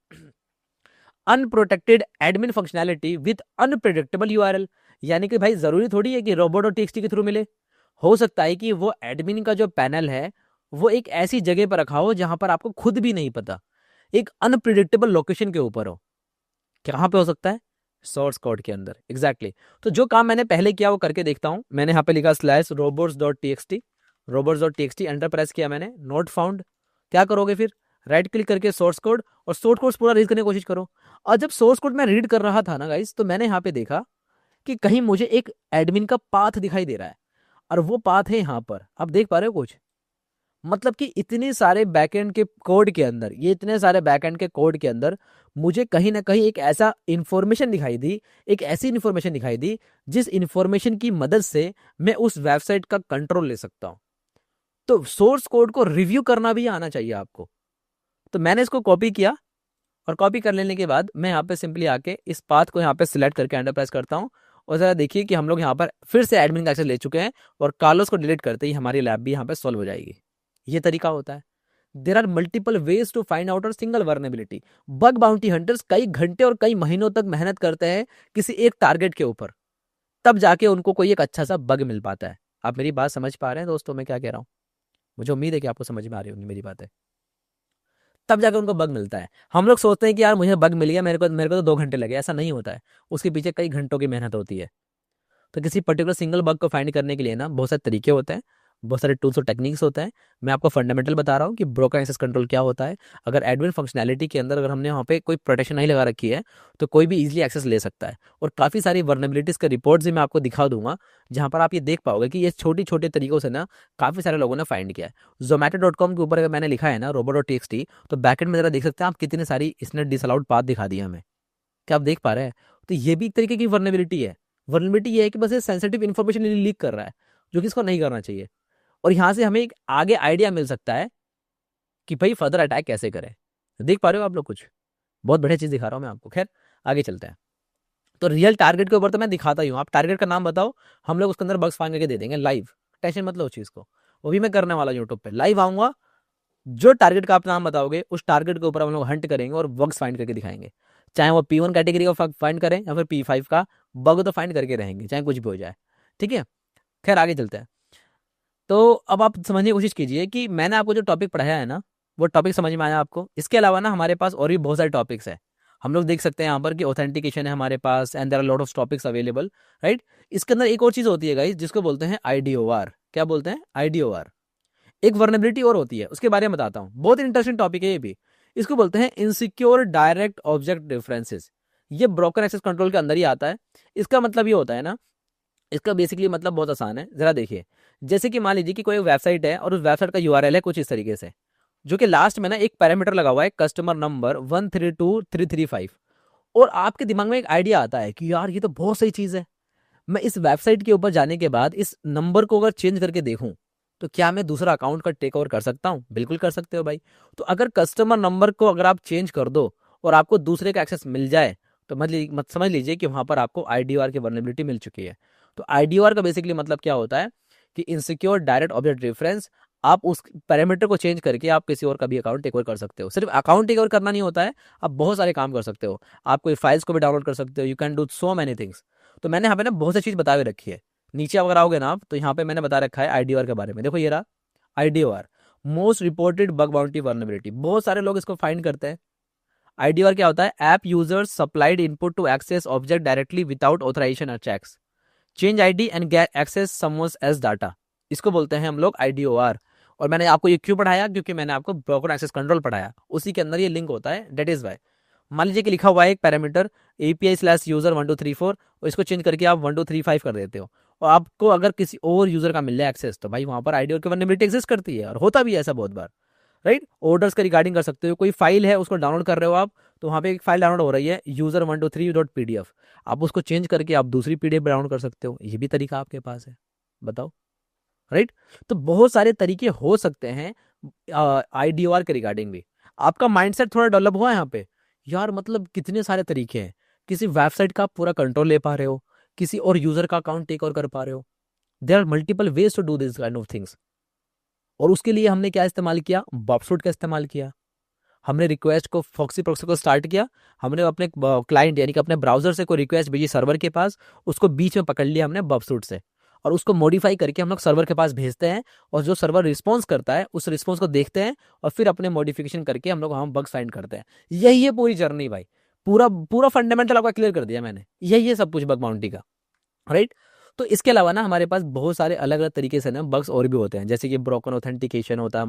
unprotected admin functionality with unpredictable URL. यानी कि भाई जरूरी थोड़ी है कि robots.txt के थ्रू मिले, हो सकता है कि वो एडमिन का जो पैनल है वो एक ऐसी जगह पर रखा हो जहां पर आपको खुद भी नहीं पता, एक अनप्रिडिक्टेबल लोकेशन के ऊपर हो। कहां पे हो सकता है? सोर्स कोड के अंदर। एग्जैक्टली तो जो काम मैंने पहले किया वो करके देखता हूं। मैंने यहाँ पे लिखा slash robots.txt, robots.txt enter press किया मैंने, नोट फाउंड। क्या करोगे फिर? राइट क्लिक करके सोर्स कोड, और सोर्स कोड पूरा रीड करने की कोशिश करो। और जब सोर्स कोड मैं रीड कर रहा था ना गाइस, तो मैंने यहाँ पे देखा कि कहीं मुझे एक एडमिन का पाथ दिखाई दे रहा है, और वो पाथ है यहाँ पर। आप देख पा रहे हो कुछ? मतलब कि इतने सारे बैकएंड के कोड के अंदर, ये इतने सारे बैकएंड के कोड के अंदर मुझे कहीं ना कहीं एक ऐसा इंफॉर्मेशन दिखाई दी, एक ऐसी इंफॉर्मेशन दिखाई दी जिस इंफॉर्मेशन की मदद से मैं उस वेबसाइट का कंट्रोल ले सकता हूं। तो सोर्स कोड को रिव्यू करना भी आना चाहिए आपको। तो मैंने इसको कॉपी किया, और कॉपी कर लेने के बाद मैं यहाँ पे सिंपली आके इस पाथ को यहाँ पे सिलेक्ट करके एंटर प्रेस करता हूँ, और जरा देखिए कि हम लोग यहाँ पर फिर से एडमिन का एक्सेस ले चुके हैं, और कार्लोस को डिलीट करते ही हमारी लैब भी यहाँ पे सॉल्व हो जाएगी। ये तरीका होता है। There are multiple ways to find out a single vulnerability. Bug bounty hunters कई घंटे और कई महीनों तक मेहनत करते हैं किसी एक टारगेट के ऊपर, तब जाके उनको कोई एक अच्छा सा बग मिल पाता है। आप मेरी बात समझ पा रहे हैं दोस्तों, मैं क्या कह रहा हूँ? मुझे उम्मीद है कि आपको समझ में आ रही होगी मेरी बात है। तब जाकर उनको बग मिलता है। हम लोग सोचते हैं कि यार मुझे बग मिल गया, मेरे को तो 2 घंटे लगे। ऐसा नहीं होता है, उसके पीछे कई घंटों की मेहनत होती है। तो किसी पर्टिकुलर सिंगल बग को फाइंड करने के लिए ना बहुत सारे तरीके होते हैं, बहुत सारे टूल्स और टेक्निक्स होते हैं। मैं आपको फंडामेंटल बता रहा हूँ कि ब्रोकन एक्सेस कंट्रोल क्या होता है। अगर एडमिन फंक्शनैलिटी के अंदर अगर हमने वहाँ पे कोई प्रोटेक्शन नहीं लगा रखी है, तो कोई भी इजीली एक्सेस ले सकता है। और काफ़ी सारी वर्नेबिलिटीज़ के रिपोर्ट्स भी मैं आपको दिखा दूंगा, जहाँ पर आप ये देख पाओगे कि ये छोटी छोटे तरीकों से ना काफ़ी सारे लोगों ने फाइंड किया है। zomato.com के ऊपर अगर मैंने लिखा है ना robot.txt, तो बैकेंड में जरा देख सकते हैं आप कितने सारी इसने डिसअलाउड पाथ दिखा दिया हमें। क्या आप देख पा रहे हैं? तो ये भी एक तरीके की वर्नेबिलिटी है। वर्नेबिलिटी ये है कि बस ये सेंसिटिव इन्फॉर्मेशन लीक कर रहा है, जो कि इसको नहीं करना चाहिए। और यहाँ से हमें एक आगे आइडिया मिल सकता है कि भाई फर्दर अटैक कैसे करें। देख पा रहे हो आप लोग? कुछ बहुत बढ़िया चीज़ दिखा रहा हूँ मैं आपको। खैर आगे चलते हैं। तो रियल टारगेट के ऊपर तो मैं दिखाता ही हूँ। आप टारगेट का नाम बताओ, हम लोग उसके अंदर बग्स फाइंड करके दे देंगे लाइव। टेंशन मत लो उस चीज़ को, वो भी मैं करने वाला यूट्यूब पे लाइव आऊँगा। जो टारगेट का आप नाम बताओगे उस टारगेट के ऊपर हम लोग हंट करेंगे और बग्स फाइंड करके दिखाएंगे। चाहे वो P1 कैटेगरी का फाइंड करें या फिर P5 का, बग तो फाइंड करके रहेंगे, चाहे कुछ भी हो जाए। ठीक है, खैर आगे चलते हैं। तो अब आप समझने की कोशिश कीजिए कि मैंने आपको जो टॉपिक पढ़ाया है ना, वो टॉपिक समझ में आया आपको? इसके अलावा ना हमारे पास और भी बहुत सारे टॉपिक्स हैं। हम लोग देख सकते हैं यहाँ पर कि ऑथेंटिकेशन है हमारे पास, and there are lot of topics available. Right, इसके अंदर एक और चीज़ होती है गाइस, जिसको बोलते हैं IDOR। क्या बोलते हैं? IDOR। एक वर्नेबिलिटी और होती है, उसके बारे में बताता हूँ। बहुत इंटरेस्टिंग टॉपिक है ये भी। इसको बोलते हैं इनसिक्योर डायरेक्ट ऑब्जेक्ट रेफरेंसेस। ये ब्रोकन एक्सेस कंट्रोल के अंदर ही आता है। इसका मतलब ये होता है ना, इसका बेसिकली मतलब बहुत आसान है। जरा देखिए, जैसे कि मान लीजिए कि कोई वेबसाइट है और उस वेबसाइट का URL है कुछ इस तरीके से, जो कि लास्ट में ना एक पैरामीटर लगा हुआ है कस्टमर नंबर 132335, और आपके दिमाग में एक आइडिया आता है कि यार ये तो बहुत सही चीज़ है, मैं इस वेबसाइट के ऊपर जाने के बाद इस नंबर को अगर चेंज करके देखूं तो क्या मैं दूसरा अकाउंट का टेक ओवर कर सकता हूं? बिल्कुल कर सकते हो भाई। तो अगर कस्टमर नंबर को अगर आप चेंज कर दो और आपको दूसरे का एक्सेस मिल जाए, तो मत समझ लीजिए कि वहां पर आपको IDOR की वर्नेबिलिटी मिल चुकी है। तो IDOR का बेसिकली मतलब क्या होता है कि इनसिक्योर डायरेक्ट ऑब्जेक्ट रेफरेंस। आप उस पैरामीटर को चेंज करके आप किसी और का भी अकाउंट टेक ओवर कर सकते हो। सिर्फ अकाउंट टेक ओवर करना नहीं होता है, आप बहुत सारे काम कर सकते हो। आप कोई फाइल्स को भी डाउनलोड कर सकते हो। You can do so many things. तो मैंने यहाँ पे ना बहुत सी चीज़ बता के रखी है। नीचे अगर आओगे ना आप, तो यहाँ पे मैंने बता रखा है IDOR के बारे में। देखो ये रहा IDOR, most reported bug bounty vulnerability. बहुत सारे लोग इसको फाइंड करते हैं। IDOR क्या होता है? App users supplied input to access object directly without authorization और checks, change ID and get access someone's age data. इसको बोलते हैं हम लोग IDOR। और मैंने आपको ये क्यों पढ़ाया? क्योंकि मैंने आपको ब्रोकन एक्सेस कंट्रोल पढ़ाया, उसी के अंदर ये लिंक होता है, डेट इज वाई। मान लीजिए कि लिखा हुआ है एक पैरामीटर API/user 1234, और इसको चेंज करके आप 1235 कर देते हो, और आपको अगर किसी और यूजर का मिल जाए एक्सेस, तो भाई वहां पर IDOR की वर्नेबिलिटी एग्जिस्ट करती है, और होता भी है ऐसा बहुत बार, राइट। ऑर्डर्स के रिगार्डिंग कर सकते हो, कोई फाइल है उसको डाउनलोड कर रहे हो आप, तो वहाँ पे एक फाइल डाउनलोड हो रही है user123.pdf, आप उसको चेंज करके आप दूसरी PDF डाउनलोड कर सकते हो, ये भी तरीका आपके पास है, बताओ, राइट। तो बहुत सारे तरीके हो सकते हैं IDOR के रिगार्डिंग भी। आपका माइंडसेट थोड़ा डेवलप हुआ है यहाँ पे, यार मतलब कितने सारे तरीके हैं। किसी वेबसाइट का आप पूरा कंट्रोल ले पा रहे हो, किसी और यूजर का अकाउंट टेक ओवर कर पा रहे हो। There are multiple ways to do this kind of things. और उसके लिए हमने क्या इस्तेमाल किया? बॉबसूट का इस्तेमाल किया। हमने रिक्वेस्ट को फॉक्सी प्रोक्सी को स्टार्ट किया, हमने अपने क्लाइंट यानी कि अपने ब्राउजर से कोई रिक्वेस्ट भेजी सर्वर के पास, उसको बीच में पकड़ लिया हमने बॉबसूट से, और उसको मॉडिफाई करके हम लोग सर्वर के पास भेजते हैं, और जो सर्वर रिस्पॉन्स करता है उस रिस्पॉन्स को देखते हैं, और फिर अपने मॉडिफिकेशन करके हम लोग वहाँ बग्स फाइंड करते हैं। यही है पूरी जर्नी भाई, पूरा पूरा फंडामेंटल आपका क्लियर कर दिया मैंने, यही है सब कुछ बग बाउंटी का, राइट। तो इसके अलावा ना हमारे पास बहुत सारे अलग अलग तरीके से ना बग्स और भी होते हैं, जैसे कि ब्रोकन ऑथेंटिकेशन होता है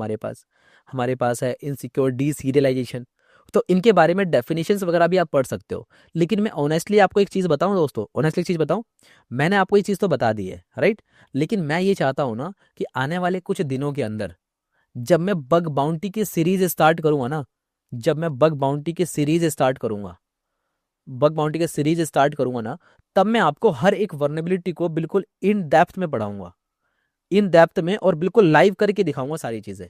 हमारे पास है इनसिक्योर डीसीरियलाइजेशन। तो इनके बारे में डेफिनेशंस वगैरह भी आप पढ़ सकते हो। लेकिन मैं ऑनेस्टली आपको एक चीज़ बताऊं दोस्तों, ऑनेस्टली एक चीज़ बताऊं, मैंने आपको ये चीज़ तो बता दी है, राइट। लेकिन मैं ये चाहता हूं ना कि आने वाले कुछ दिनों के अंदर जब मैं बग बाउंटी की सीरीज स्टार्ट करूंगा ना, जब मैं बग बाउंटी की सीरीज स्टार्ट करूंगा बग बाउंटी की सीरीज स्टार्ट करूंगा ना, तब मैं आपको हर एक वर्नेबिलिटी को बिल्कुल इन डेप्थ में पढ़ाऊंगा, इन डेप्थ में, और बिल्कुल लाइव करके दिखाऊंगा सारी चीजें।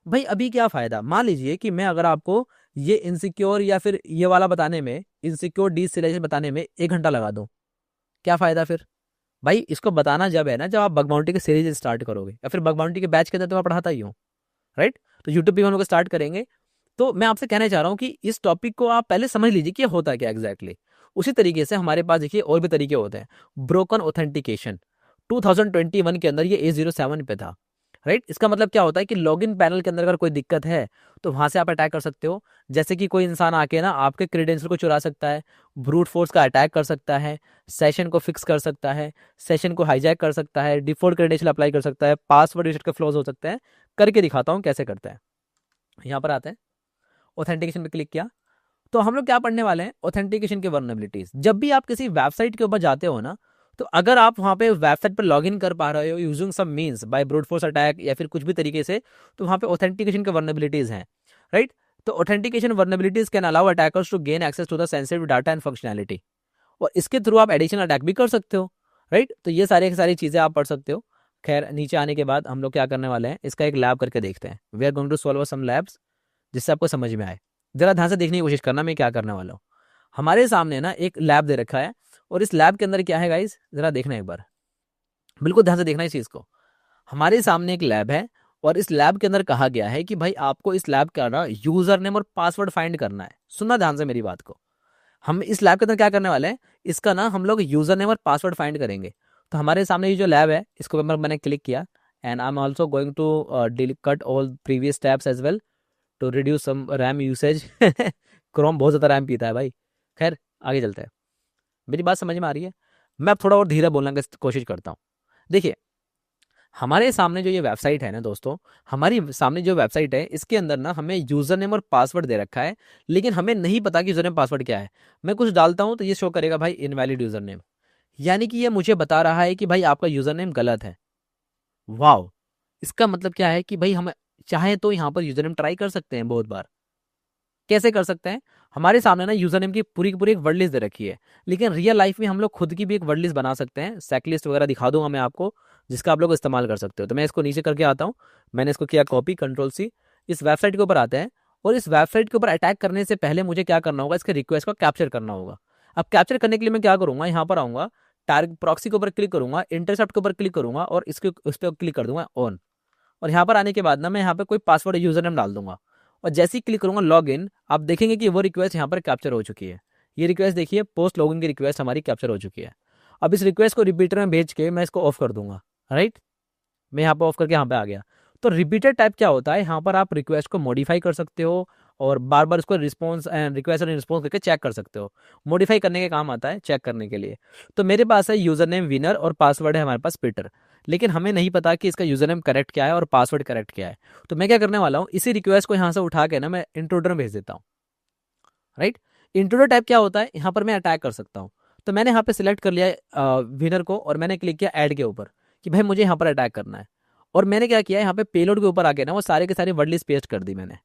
भाई अभी क्या फायदा, मान लीजिए कि मैं अगर आपको ये इनसिक्योर या फिर ये वाला बताने में, इनसिक्योर डीसिलेशन बताने में 1 घंटा लगा दूं, क्या फायदा फिर? भाई इसको बताना जब है ना, जब आप बग बाउंटी की सीरीज स्टार्ट करोगे, या फिर बग बाउंटी के बैच के अंदर तो मैं पढ़ाता ही हूँ, राइट। तो यूट्यूब पे हम लोग स्टार्ट करेंगे। तो मैं आपसे कहना चाह रहा हूँ कि इस टॉपिक को आप पहले समझ लीजिए कि ये होता क्या एग्जैक्टली। उसी तरीके से हमारे पास देखिए और भी तरीके होते हैं। ब्रोकन ऑथेंटिकेशन 2021 के अंदर ये A07 पे था, राइट। इसका मतलब क्या होता है कि लॉगिन पैनल के अंदर अगर कोई दिक्कत है तो वहां से आप अटैक कर सकते हो। जैसे कि कोई इंसान आके ना आपके क्रेडेंशियल को चुरा सकता है, ब्रूट फोर्स का अटैक कर सकता है, सेशन को फिक्स कर सकता है, सेशन को हाईजैक कर सकता है, डिफॉल्ट क्रेडेंशियल अप्लाई कर सकता है, पासवर्ड रीसेट के फ्लॉज हो सकते हैं। करके दिखाता हूँ कैसे करता है। यहाँ पर आते हैं, ऑथेंटिकेशन पे क्लिक किया, तो हम लोग क्या पढ़ने वाले हैं? ऑथेंटिकेशन के वर्नेबिलिटीज। जब भी आप किसी वेबसाइट के ऊपर जाते हो ना, तो अगर आप वहां पे वेबसाइट पर लॉगिन कर पा रहे हो using some means by brute force attack या फिर कुछ भी तरीके से, तो वहां पे ऑथेंटिकेशन के वर्नेबिलिटीज हैं, राइट। तो authentication vulnerabilities can allow attackers to gain access to the sensitive data and functionality, और इसके थ्रू आप एडिशनल अटैक भी कर सकते हो, राइट। तो ये सारी चीजें आप पढ़ सकते हो। खैर नीचे आने के बाद हम लोग क्या करने वाले हैं, इसका एक लैब करके देखते हैं। We are going to solve some labs जिससे आपको समझ में आए। जरा ध्यान से देखने की कोशिश करना मैं क्या करने वाला हूँ। हमारे सामने ना एक लैब दे रखा है, और इस लैब के अंदर क्या है गाइस, जरा देखना एक बार, बिल्कुल ध्यान से देखना इस चीज को। हमारे सामने एक लैब है, और इस लैब के अंदर कहा गया है कि भाई आपको इस लैब का ना यूजर नेम और पासवर्ड फाइंड करना है। सुनना ध्यान से मेरी बात को। हम इस लैब के अंदर क्या करने वाले हैं, इसका ना हम लोग यूजर नेम और पासवर्ड फाइंड करेंगे। तो हमारे सामने ये जो लैब है, इसके ऊपर मैंने क्लिक किया, and I am also going to cut all previous tabs as well to reduce some RAM usage. Chrome बहुत ज़्यादा रैम पीता है भाई। खैर आगे चलते हैं, मेरी बात समझ में आ रही है? मैं अब थोड़ा और धीरे बोलने की कोशिश करता हूँ। देखिए हमारे सामने जो ये वेबसाइट है ना दोस्तों, हमारी सामने जो वेबसाइट है, इसके अंदर ना हमें यूज़र नेम और पासवर्ड दे रखा है, लेकिन हमें नहीं पता कि यूज़र नेम पासवर्ड क्या है। मैं कुछ डालता हूँ तो ये शो करेगा भाई इनवैलिड यूज़र नेम, यानी कि ये मुझे बता रहा है कि भाई आपका यूज़र नेम गलत है। वाओ, इसका मतलब क्या है कि भाई हम चाहे तो यहाँ पर यूज़र नेम ट्राई कर सकते हैं बहुत बार। कैसे कर सकते हैं? हमारे सामने ना यूजर नेम की पूरी एक वर्ड लिस्ट दे रखी है, लेकिन रियल लाइफ में हम लोग खुद की भी एक वर्ड लिस्ट बना सकते हैं। सेक लिस्ट वगैरह दिखा दूंगा मैं आपको, जिसका आप लोग इस्तेमाल कर सकते हो। तो मैं इसको नीचे करके आता हूँ, मैंने इसको किया कॉपी, Ctrl+C। इस वेबसाइट के ऊपर आते हैं, और इस वेबसाइट के ऊपर अटैक करने से पहले मुझे क्या करना होगा, इसके रिक्वेस्ट को कैप्चर करना होगा। अब कैप्चर करने के लिए मैं क्या करूंगा, यहाँ पर आऊंगा, टारगेट प्रॉक्सी के ऊपर क्लिक करूंगा, इंटरसेप्ट के ऊपर क्लिक करूंगा, और इसके उस पर क्लिक कर दूंगा ऑन। और यहाँ पर आने के बाद ना मैं यहाँ पे कोई पासवर्ड यूजर नेम डाल दूंगा, और जैसे ही क्लिक करूंगा लॉग इन, आप देखेंगे कि वो रिक्वेस्ट यहाँ पर कैप्चर हो चुकी है। ये रिक्वेस्ट देखिए, पोस्ट लॉगिन की रिक्वेस्ट हमारी कैप्चर हो चुकी है। अब इस रिक्वेस्ट को रिपीटर में भेज के मैं इसको ऑफ कर दूंगा, राइट। मैं यहाँ पे ऑफ करके यहाँ पे आ गया। तो रिपीटेड टाइप क्या होता है, यहाँ पर आप रिक्वेस्ट को मॉडिफाई कर सकते हो और बार बार उसको रिस्पॉन्स एंड रिक्वेस्ट और रिस्पॉन्स करके चेक कर सकते हो। मॉडिफाई करने के काम आता है, चेक करने के लिए। तो मेरे पास है यूजर नेम विनर और पासवर्ड है हमारे पास पीटर, लेकिन हमें नहीं पता कि इसका यूजर नेम करेक्ट क्या है और पासवर्ड करेक्ट क्या है। तो मैं क्या करने वाला हूँ, इसी रिक्वेस्ट को यहाँ से उठा के ना मैं इंट्रोडर में भेज देता हूँ, राइट। इंट्रोडर टाइप क्या होता है, यहाँ पर मैं अटैक कर सकता हूँ। तो मैंने यहाँ पे सिलेक्ट कर लिया विनर को और मैंने क्लिक किया ऐड के ऊपर कि भाई मुझे यहाँ पर अटैक करना है। और मैंने क्या किया, यहाँ पे पेलोड के ऊपर आके ना वो सारे के सारे वर्ड लिस्ट पेस्ट कर दी मैंने।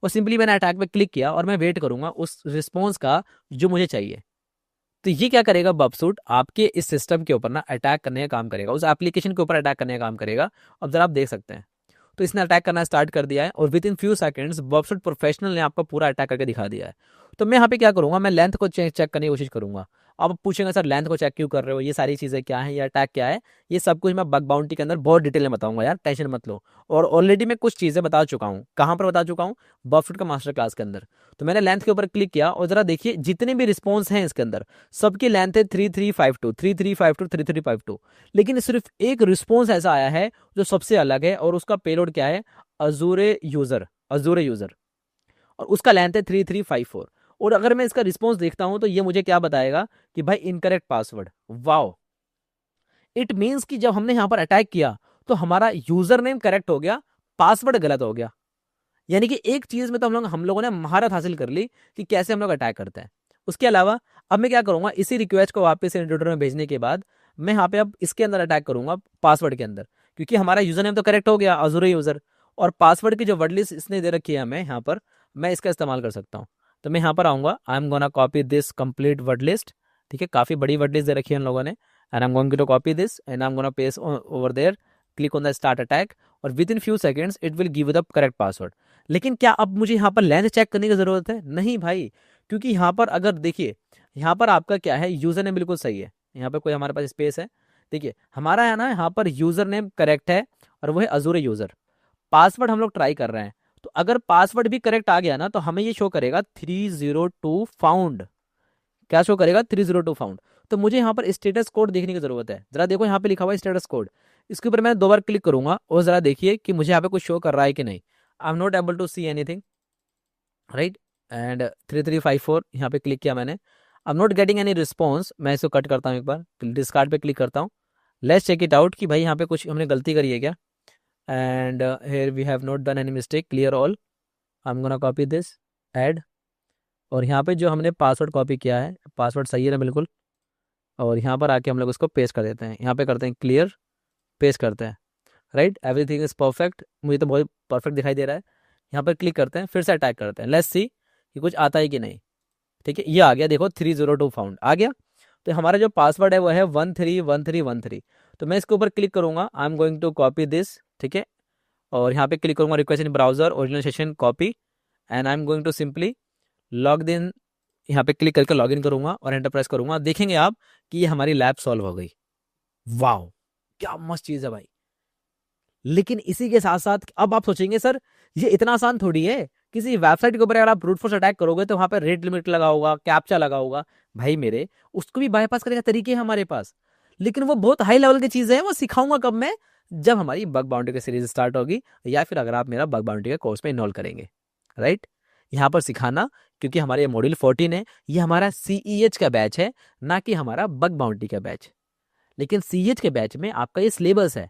और सिंपली मैंने अटैक पे क्लिक किया और मैं वेट करूंगा उस रिस्पॉन्स का जो मुझे चाहिए। तो ये क्या करेगा, बबसूट आपके इस सिस्टम के ऊपर ना अटैक करने का काम करेगा, उस एप्लीकेशन के ऊपर अटैक करने का काम करेगा। अब जरा आप देख सकते हैं, तो इसने अटैक करना स्टार्ट कर दिया है और with in few seconds Burp Suite professional ने आपका पूरा अटैक करके दिखा दिया है। तो मैं यहाँ पे क्या करूंगा, मैं लेंथ को चेक करने की कोशिश करूंगा। आप पूछेंगे सर लेंथ को चेक क्यों कर रहे हो, ये सारी चीजें क्या है, ये अटैक क्या है, ये सब कुछ मैं बग बाउंटी के अंदर बहुत डिटेल में बताऊंगा यार, टेंशन मत लो। और ऑलरेडी मैं कुछ चीजें बता चुका हूँ, कहाँ पर बता चुका हूँ, बबसूट का मास्टर क्लास के अंदर। तो मैंने लेंथ के ऊपर क्लिक किया और जरा देखिए जितने भी रिस्पॉन्स हैं इसके अंदर सबकी लेंथ है 3352 3352 3352। लेकिन सिर्फ एक रिस्पॉन्स ऐसा आया है जो सबसे अलग है और उसका पेलोड क्या है, अजूरे यूजर और उसका लेंथ है 3354। और अगर मैं इसका रिस्पॉन्स देखता हूं तो ये मुझे क्या बताएगा कि भाई incorrect password. Wow, it means कि जब हमने यहां पर अटैक किया तो हमारा यूजर नेम करेक्ट हो गया, पासवर्ड गलत हो गया। यानी कि एक चीज में तो हम लोगों ने महारत हासिल कर ली कि कैसे हम लोग अटैक करते हैं। उसके अलावा अब मैं क्या करूंगा, इसी रिक्वेस्ट को वापस इंट्रोडर में भेजने के बाद मैं यहाँ पे अब इसके अंदर अटैक करूंगा पासवर्ड के अंदर, क्योंकि हमारा यूजर नेम तो करेक्ट हो गया अजूरे यूजर, और पासवर्ड की जो वर्ड लिस्ट इसने दे रखी है हमें यहाँ पर, मैं इसका इस्तेमाल कर सकता हूँ। तो मैं यहाँ पर आऊंगा, आई am gonna copy this complete word list. ठीक है, काफी बड़ी वर्ड लिस्ट दे रखी है इन लोगों ने, and I am going to copy this and I am gonna paste over there, click on the start attack और with in few seconds it will give the correct password. लेकिन क्या अब मुझे यहाँ पर लेंथ चेक करने की जरूरत है? नहीं भाई, क्योंकि यहाँ पर अगर देखिए, यहाँ पर आपका क्या है, यूजर नेम बिल्कुल सही है, यहाँ पर कोई हमारे पास स्पेस है। देखिए हमारा है ना, यहाँ पर यूजर नेम करेक्ट है और वो है अजूरे यूजर। पासवर्ड हम लोग ट्राई कर रहे हैं, तो अगर पासवर्ड भी करेक्ट आ गया ना तो हमें ये शो करेगा 302 फाउंड। क्या शो करेगा? 302 फाउंड। तो मुझे यहाँ पर स्टेटस कोड देखने की जरूरत है। जरा देखो यहाँ पे लिखा हुआ है स्टेटस कोड, इसके ऊपर मैं 2 बार क्लिक करूंगा और जरा देखिए कि मुझे यहाँ पे कुछ शो कर रहा है कि नहीं। I am not able to see anything, right. And 3354 यहाँ पे क्लिक किया मैंने, I am not getting any response. मैं इसको कट करता हूँ, एक बार डिस्कार्ड पे क्लिक करता हूँ। लेट्स चेक इट आउट कि भाई यहाँ पे कुछ हमने गलती करी है क्या। And here we have not done any mistake, clear all. I am gonna copy this, add, और यहाँ पे जो हमने पासवर्ड कॉपी किया है, पासवर्ड सही है ना बिल्कुल, और यहाँ पर आके हम लोग उसको पेस्ट कर देते हैं। यहाँ पे करते हैं क्लियर, पेस्ट करते हैं, राइट। एवरीथिंग इज परफेक्ट, मुझे तो बहुत परफेक्ट दिखाई दे रहा है। यहाँ पर क्लिक करते हैं, फिर से अटैक करते हैं, लेट्स सी कि कुछ आता है कि नहीं। ठीक है, ये आ गया, देखो 302 फाउंड आ गया। तो हमारा जो पासवर्ड है वो है 131313। तो मैं इसके ऊपर क्लिक करूंगा, I am going to copy this, ठीक है, और यहाँ पे क्लिक करूंगा request in browser original session copy, and I am going to simply log in. यहाँ पे क्लिक करके लॉग इन करूंगा और एंटर प्रेस करूंगा। देखेंगे आप कि ये हमारी लैब सॉल्व हो गई। वाओ, क्या मस्त चीज है भाई। लेकिन इसी के साथ साथ अब आप सोचेंगे सर ये इतना आसान थोड़ी है, किसी वेबसाइट के ऊपर अगर आप ब्रूट फोर्स अटैक करोगे तो वहां पर रेट लिमिट लगा होगा, कैप्चा लगा होगा। भाई मेरे, उसको भी बाईपास करने का तरीके हैं हमारे पास, लेकिन वो बहुत हाई लेवल की चीजें हैं। वो सिखाऊंगा कब मैं, जब हमारी बग बाउंड्री की सीरीज स्टार्ट होगी, या फिर अगर आप मेरा बग बाउंड्री के कोर्स में इनरोल करेंगे, राइट। यहाँ पर सिखाना, क्योंकि हमारे मॉड्यूल 14 है, ये हमारा CEH का बैच है, ना कि हमारा बग बाउंड्री का बैच। लेकिन CEH के बैच में आपका ये सिलेबस है,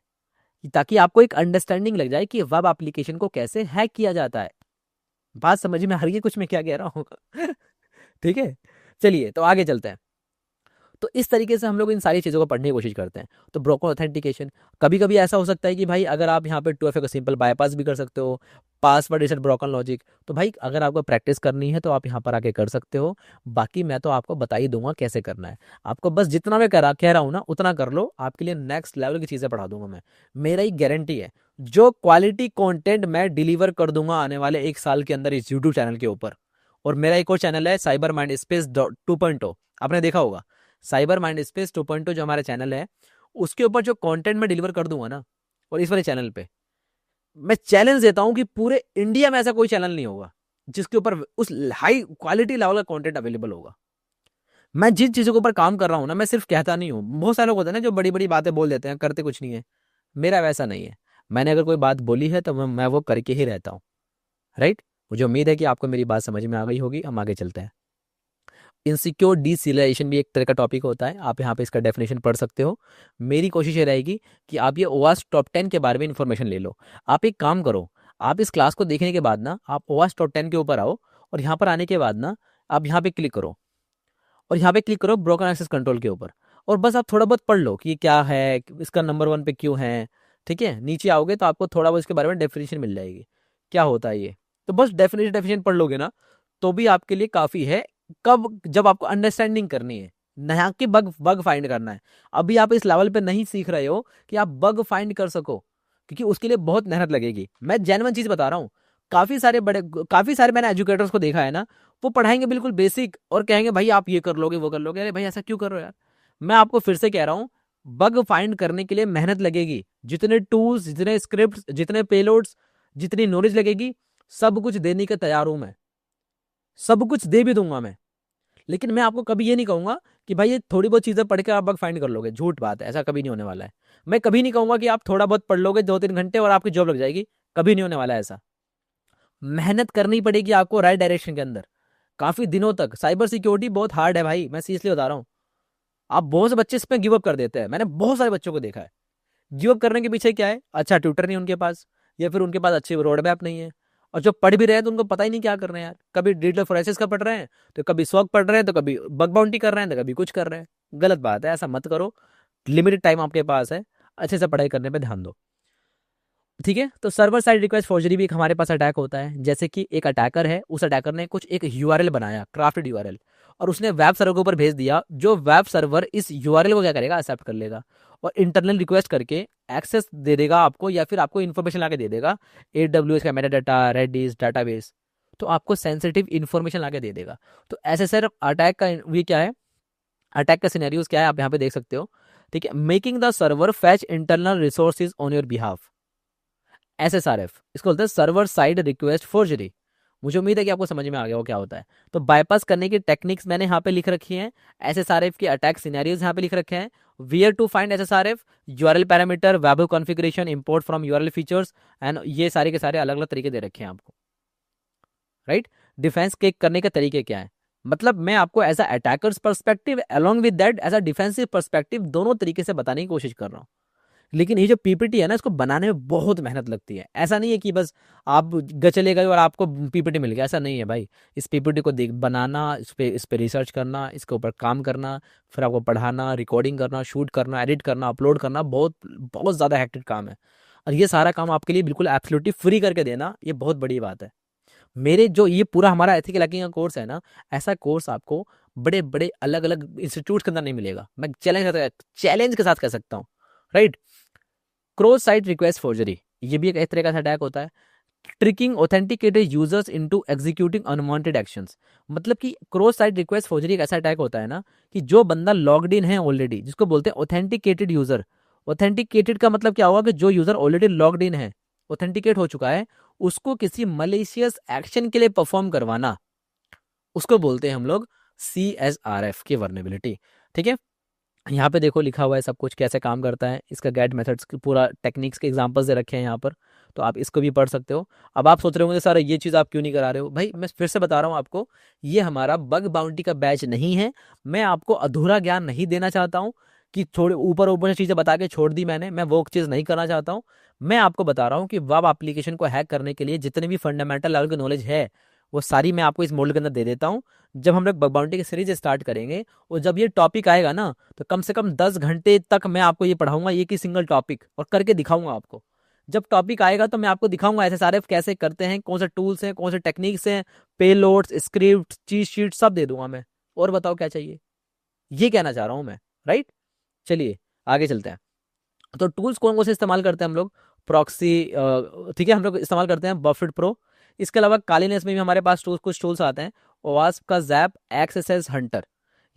ताकि आपको एक अंडरस्टैंडिंग लग जाए कि वेब एप्लीकेशन को कैसे हैक किया जाता है। बात समझ में आ रही है कुछ मैं क्या कह रहा हूँ? ठीक है, चलिए तो आगे चलते हैं। तो इस तरीके से हम लोग इन सारी चीज़ों को पढ़ने की कोशिश करते हैं। तो ब्रोकन ऑथेंटिकेशन, कभी कभी ऐसा हो सकता है कि भाई अगर आप यहाँ पे 2FA का सिंपल बाईपास भी कर सकते हो, पासवर्ड रीसेट ब्रोकन लॉजिक, तो भाई अगर आपको प्रैक्टिस करनी है तो आप यहाँ पर आके कर सकते हो। बाकी मैं तो आपको बता ही दूंगा कैसे करना है। आपको बस जितना मैं कह रहा हूँ ना उतना कर लो, आपके लिए नेक्स्ट लेवल की चीज़ें पढ़ा दूंगा मैं, मेरा ही गारंटी है। जो क्वालिटी कॉन्टेंट मैं डिलीवर कर दूंगा आने वाले 1 साल के अंदर इस यूट्यूब चैनल के ऊपर। और मेरा एक और चैनल है साइबर माइंड स्पेस 2.0, आपने देखा होगा साइबर माइंड स्पेस 2.0 जो हमारा चैनल है, उसके ऊपर जो कंटेंट मैं डिलीवर कर दूंगा ना, और इस वाले चैनल पे मैं चैलेंज देता हूं कि पूरे इंडिया में ऐसा कोई चैनल नहीं होगा जिसके ऊपर उस हाई क्वालिटी लेवल का कंटेंट अवेलेबल होगा। मैं जिन चीज़ों के ऊपर काम कर रहा हूँ ना, मैं सिर्फ कहता नहीं हूँ। बहुत सारे लोग होते हैं ना जो बड़ी बड़ी बातें बोल देते हैं, करते कुछ नहीं है। मेरा वैसा नहीं है। मैंने अगर कोई बात बोली है तो मैं वो करके ही रहता हूँ। राइट। मुझे उम्मीद है कि आपको मेरी बात समझ में आ गई होगी। हम आगे चलते हैं। इनसिक्योर डीसिलाइजेशन भी एक तरह का टॉपिक होता है, आप यहाँ पे इसका डेफिनेशन पढ़ सकते हो। मेरी कोशिश ये रहेगी कि आप ये ओवास टॉप 10 के बारे में इन्फॉर्मेशन ले लो। आप एक काम करो, आप इस क्लास को देखने के बाद ना आप ओवास टॉप 10 के ऊपर आओ, और यहाँ पर आने के बाद ना आप यहाँ पे क्लिक करो, और यहाँ पे क्लिक करो ब्रोकन एक्सेस कंट्रोल के ऊपर, और बस आप थोड़ा बहुत पढ़ लो कि ये क्या है, इसका नंबर 1 पे क्यों है। ठीक है, नीचे आओगे तो आपको थोड़ा बहुत इसके बारे में डेफिनेशन मिल जाएगी, क्या होता है ये। तो बस डेफिनेशन पढ़ लोगे ना तो भी आपके लिए काफ़ी है। कब, जब आपको अंडरस्टैंडिंग करनी है, नया कि बग बग फाइंड करना है। अभी आप इस लेवल पे नहीं सीख रहे हो कि आप बग फाइंड कर सको, क्योंकि उसके लिए बहुत मेहनत लगेगी। मैं जेन्युइन चीज़ बता रहा हूँ। काफ़ी सारे मैंने एजुकेटर्स को देखा है ना, वो पढ़ाएंगे बिल्कुल बेसिक और कहेंगे भाई आप ये कर लोगे वो कर लोगे। अरे भाई ऐसा क्यों कर रहे हो यार। मैं आपको फिर से कह रहा हूँ, बग फाइंड करने के लिए मेहनत लगेगी। जितने टूल्स, जितने स्क्रिप्ट, जितने पेलोड्स, जितनी नॉलेज लगेगी, सब कुछ देने के तैयार हूं मैं। सब कुछ दे भी दूंगा मैं। लेकिन मैं आपको कभी ये नहीं कहूंगा कि भाई ये थोड़ी बहुत चीजें पढ़ के आप बग फाइंड कर लोगे। झूठ बात है, ऐसा कभी नहीं होने वाला है। मैं कभी नहीं कहूंगा कि आप थोड़ा बहुत पढ़ लोगे 2-3 घंटे और आपकी जॉब लग जाएगी। कभी नहीं होने वाला है ऐसा। मेहनत करनी पड़ेगी आपको राइट डायरेक्शन के अंदर, काफी दिनों तक। साइबर सिक्योरिटी बहुत हार्ड है भाई, मैं सीरियसली बता रहा हूँ। आप बहुत से बच्चे इस पे गिव अप कर देते हैं, मैंने बहुत सारे बच्चों को देखा है। गिव अप करने के पीछे क्या है, अच्छा ट्यूटर नहीं उनके पास, या फिर उनके पास अच्छी रोड मैप नहीं है। और जो पढ़ भी रहे हैं तो उनको पता ही नहीं क्या कर रहे हैं यार। कभी डिजिटल फोरेंसिक्स का पढ़ रहे हैं, तो कभी SOC पढ़ रहे हैं, तो कभी बग बाउंटी कर रहे हैं, तो कभी कुछ कर रहे हैं। गलत बात है, ऐसा मत करो। लिमिटेड टाइम आपके पास है, अच्छे से पढ़ाई करने पे ध्यान दो। ठीक है, तो सर्वर साइड रिक्वेस्ट फोर्जरी भी एक हमारे पास अटैक होता है। जैसे कि एक अटैकर है, उस अटैकर ने कुछ एक यूआरएल बनाया, क्राफ्टेड यूआरएल, और उसने वेब सर्वर के ऊपर भेज दिया। जो वेब सर्वर इस यूआरएल को क्या करेगा, एक्सेप्ट कर लेगा और इंटरनल रिक्वेस्ट करके एक्सेस दे देगा आपको, या फिर आपको इन्फॉर्मेशन लाके दे देगा। AWS का मेटाडाटा, रेडिस डाटाबेस, तो आपको सेंसिटिव इन्फॉर्मेशन लाके दे देगा। तो SSR अटैक का ये क्या है, अटैक का सिनेरियोज क्या है, आप यहाँ पे देख सकते हो। ठीक है, making the server fetch internal resources on your behalf. SSRF इसको बोलते हैं, सर्वर साइड रिक्वेस्ट फोर्जरी। मुझे उम्मीद है कि आपको समझ में आ गया हो क्या होता है। तो बाईपास करने की टेक्निक्स मैंने यहाँ पे लिख रखी हैं। SSRF की अटैक सिनेरियोज यहाँ पे लिख रखे हैं। Where to find SSRF, URL parameter, web configuration, import from URL features, and ये सारे के सारे अलग अलग तरीके दे रखे हैं आपको। राइट। डिफेंस के करने के तरीके क्या है, मतलब मैं आपको as attackers perspective along with that as a defensive perspective दोनों तरीके से बताने की कोशिश कर रहा हूँ। लेकिन ये जो पीपीटी है ना, इसको बनाने में बहुत मेहनत लगती है। ऐसा नहीं है कि बस आप चले गए और आपको पीपीटी मिल गया, ऐसा नहीं है भाई। इस पीपीटी को देख बनाना, इस पे रिसर्च करना, इसके ऊपर काम करना, फिर आपको पढ़ाना, रिकॉर्डिंग करना, शूट करना, एडिट करना, अपलोड करना, बहुत बहुत ज़्यादा हेक्टिक काम है। और ये सारा काम आपके लिए बिल्कुल एब्सोल्युटली फ्री करके देना, ये बहुत बड़ी बात है। मेरे जो ये पूरा हमारा एथिकल हैकिंग का कोर्स है ना, ऐसा कोर्स आपको बड़े बड़े अलग अलग इंस्टीट्यूट के अंदर नहीं मिलेगा। मैं चैलेंज के साथ कह सकता हूँ। Right. Cross site request forgery, ये भी एक तरह का अटैक होता है। Tricking authenticated users into executing unwanted actions, मतलब कि क्रॉस साइट रिक्वेस्ट फोर्जरी एक ऐसा अटैक होता है ना कि जो बंदा लॉग्ड इन है ऑलरेडी, जिसको बोलते हैं ऑथेंटिकेटेड यूजर। ऑथेंटिकेटेड का मतलब क्या होगा कि जो यूजर ऑलरेडी लॉग्ड इन है, ऑथेंटिकेट हो चुका है, उसको किसी मलेशियस एक्शन के लिए परफॉर्म करवाना, उसको बोलते हैं हम लोग CSRF की वर्नेबिलिटी। ठीक है, यहाँ पे देखो लिखा हुआ है सब कुछ कैसे काम करता है, इसका गाइड मेथड्स पूरा टेक्निक्स के एग्जांपल्स दे रखे हैं यहाँ पर, तो आप इसको भी पढ़ सकते हो। अब आप सोच रहे होंगे सर ये चीज़ आप क्यों नहीं करा रहे हो, भाई मैं फिर से बता रहा हूँ आपको, ये हमारा बग बाउंटी का बैच नहीं है। मैं आपको अधूरा ज्ञान नहीं देना चाहता हूँ कि थोड़े ऊपर ऊपर से चीज़ें बता के छोड़ दी मैंने, मैं वो चीज़ नहीं करना चाहता हूँ। मैं आपको बता रहा हूँ कि वेब एप्लीकेशन को हैक करने के लिए जितने भी फंडामेंटल लेवल की नॉलेज है, वो सारी मैं आपको इस मॉडल के अंदर दे देता हूँ। जब हम लोग बग बाउंटी की सीरीज स्टार्ट करेंगे और जब ये टॉपिक आएगा ना, तो कम से कम 10 घंटे तक मैं आपको ये पढ़ाऊंगा, ये की सिंगल टॉपिक, और करके दिखाऊंगा आपको। जब टॉपिक आएगा तो मैं आपको दिखाऊंगा SSRF कैसे करते हैं, कौन से टूल्स हैं, कौन से टेक्निक्स हैं, पेलोड्स, स्क्रिप्ट, चीट शीट सब दे दूंगा मैं। और बताओ क्या चाहिए, ये कहना चाह रहा हूँ मैं। राइट। चलिए आगे चलते हैं। तो टूल्स कौन कौन से इस्तेमाल करते हैं हम लोग, प्रॉक्सी, ठीक है, हम लोग इस्तेमाल करते हैं बफेट प्रो। इसके अलावा कालीनेस में भी हमारे पास कुछ टूल्स आते हैं, ओवास्प का जैप, एक्सएसएस हंटर,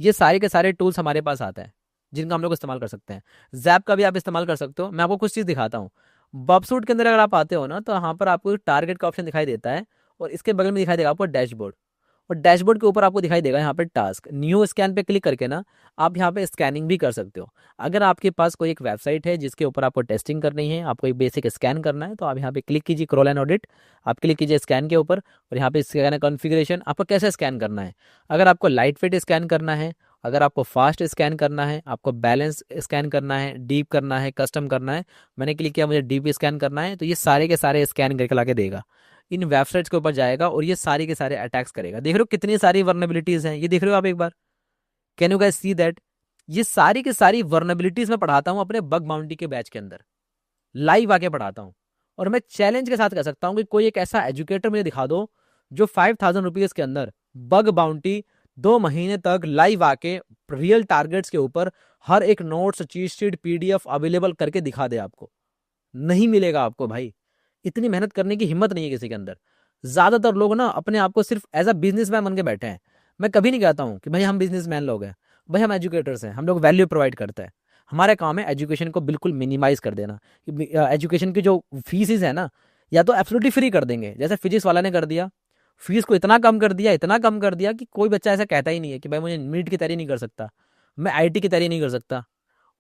ये सारे के सारे टूल्स हमारे पास आते हैं जिनका हम लोग इस्तेमाल कर सकते हैं। जैप का भी आप इस्तेमाल कर सकते हो। मैं आपको कुछ चीज़ दिखाता हूँ। बबसूट के अंदर अगर आप आते हो ना, तो यहाँ पर आपको टारगेट का ऑप्शन दिखाई देता है, और इसके बगल में दिखाई देगा आपको डैशबोर्ड। और डैशबोर्ड के ऊपर आपको दिखाई देगा यहाँ पे टास्क, न्यू स्कैन पे क्लिक करके ना आप यहाँ पे स्कैनिंग भी कर सकते हो। अगर आपके पास कोई एक वेबसाइट है जिसके ऊपर आपको टेस्टिंग करनी है, आपको एक बेसिक स्कैन करना है, तो आप यहाँ पे क्लिक कीजिए क्रॉल एंड ऑडिट, आप क्लिक कीजिए स्कैन के ऊपर और यहाँ पे स्कैन कॉन्फ़िगरेशन आपको कैसे स्कैन करना है। अगर आपको लाइट वेट स्कैन करना है, अगर आपको फास्ट स्कैन करना है, आपको बैलेंस स्कैन करना है, डीप करना है, कस्टम करना है, मैंने क्लिक किया मुझे डीप स्कैन करना है, तो ये सारे के सारे स्कैन करके ला के देगा, इन वेबसाइट्स के ऊपर जाएगा और ये सारे के सारे अटैक्स करेगा। देख रहे हो कितनी सारी वर्नेबिलिटीज हैं, ये देख रहे हो आप एक बार, can you guys see that. ये सारी की सारी वर्नेबिलिटीज मैं पढ़ाता हूँ अपने बग बाउंटी के बैच के अंदर, लाइव आके पढ़ाता हूँ। और मैं चैलेंज के साथ कह सकता हूँ कि कोई एक ऐसा एजुकेटर मुझे दिखा दो जो 5000 रुपीज के अंदर बग बाउंटी 2 महीने तक लाइव आके रियल टारगेट्स के ऊपर हर एक notes, cheat sheet, PDF available करके दिखा दे आपको। नहीं मिलेगा आपको भाई, इतनी मेहनत करने की हिम्मत नहीं है किसी के अंदर। ज्यादातर लोग ना अपने आप को सिर्फ एज अ बिजनेसमैन बन के बैठे हैं। मैं कभी नहीं कहता हूँ कि भाई हम बिजनेसमैन लोग हैं, भाई हम एजुकेटर्स हैं, हम लोग वैल्यू प्रोवाइड करते हैं। हमारा काम है एजुकेशन को बिल्कुल मिनिमाइज कर देना। एजुकेशन की जो फीसिस है ना, या तो एब्सोल्युटली फ्री कर देंगे, जैसे फिजिक्स वाला ने कर दिया, फीस को इतना कम कर दिया, इतना कम कर दिया कि कोई बच्चा ऐसा कहता ही नहीं है कि भाई मुझे नीट की तैयारी नहीं कर सकता, मैं आईटी की तैयारी नहीं कर सकता।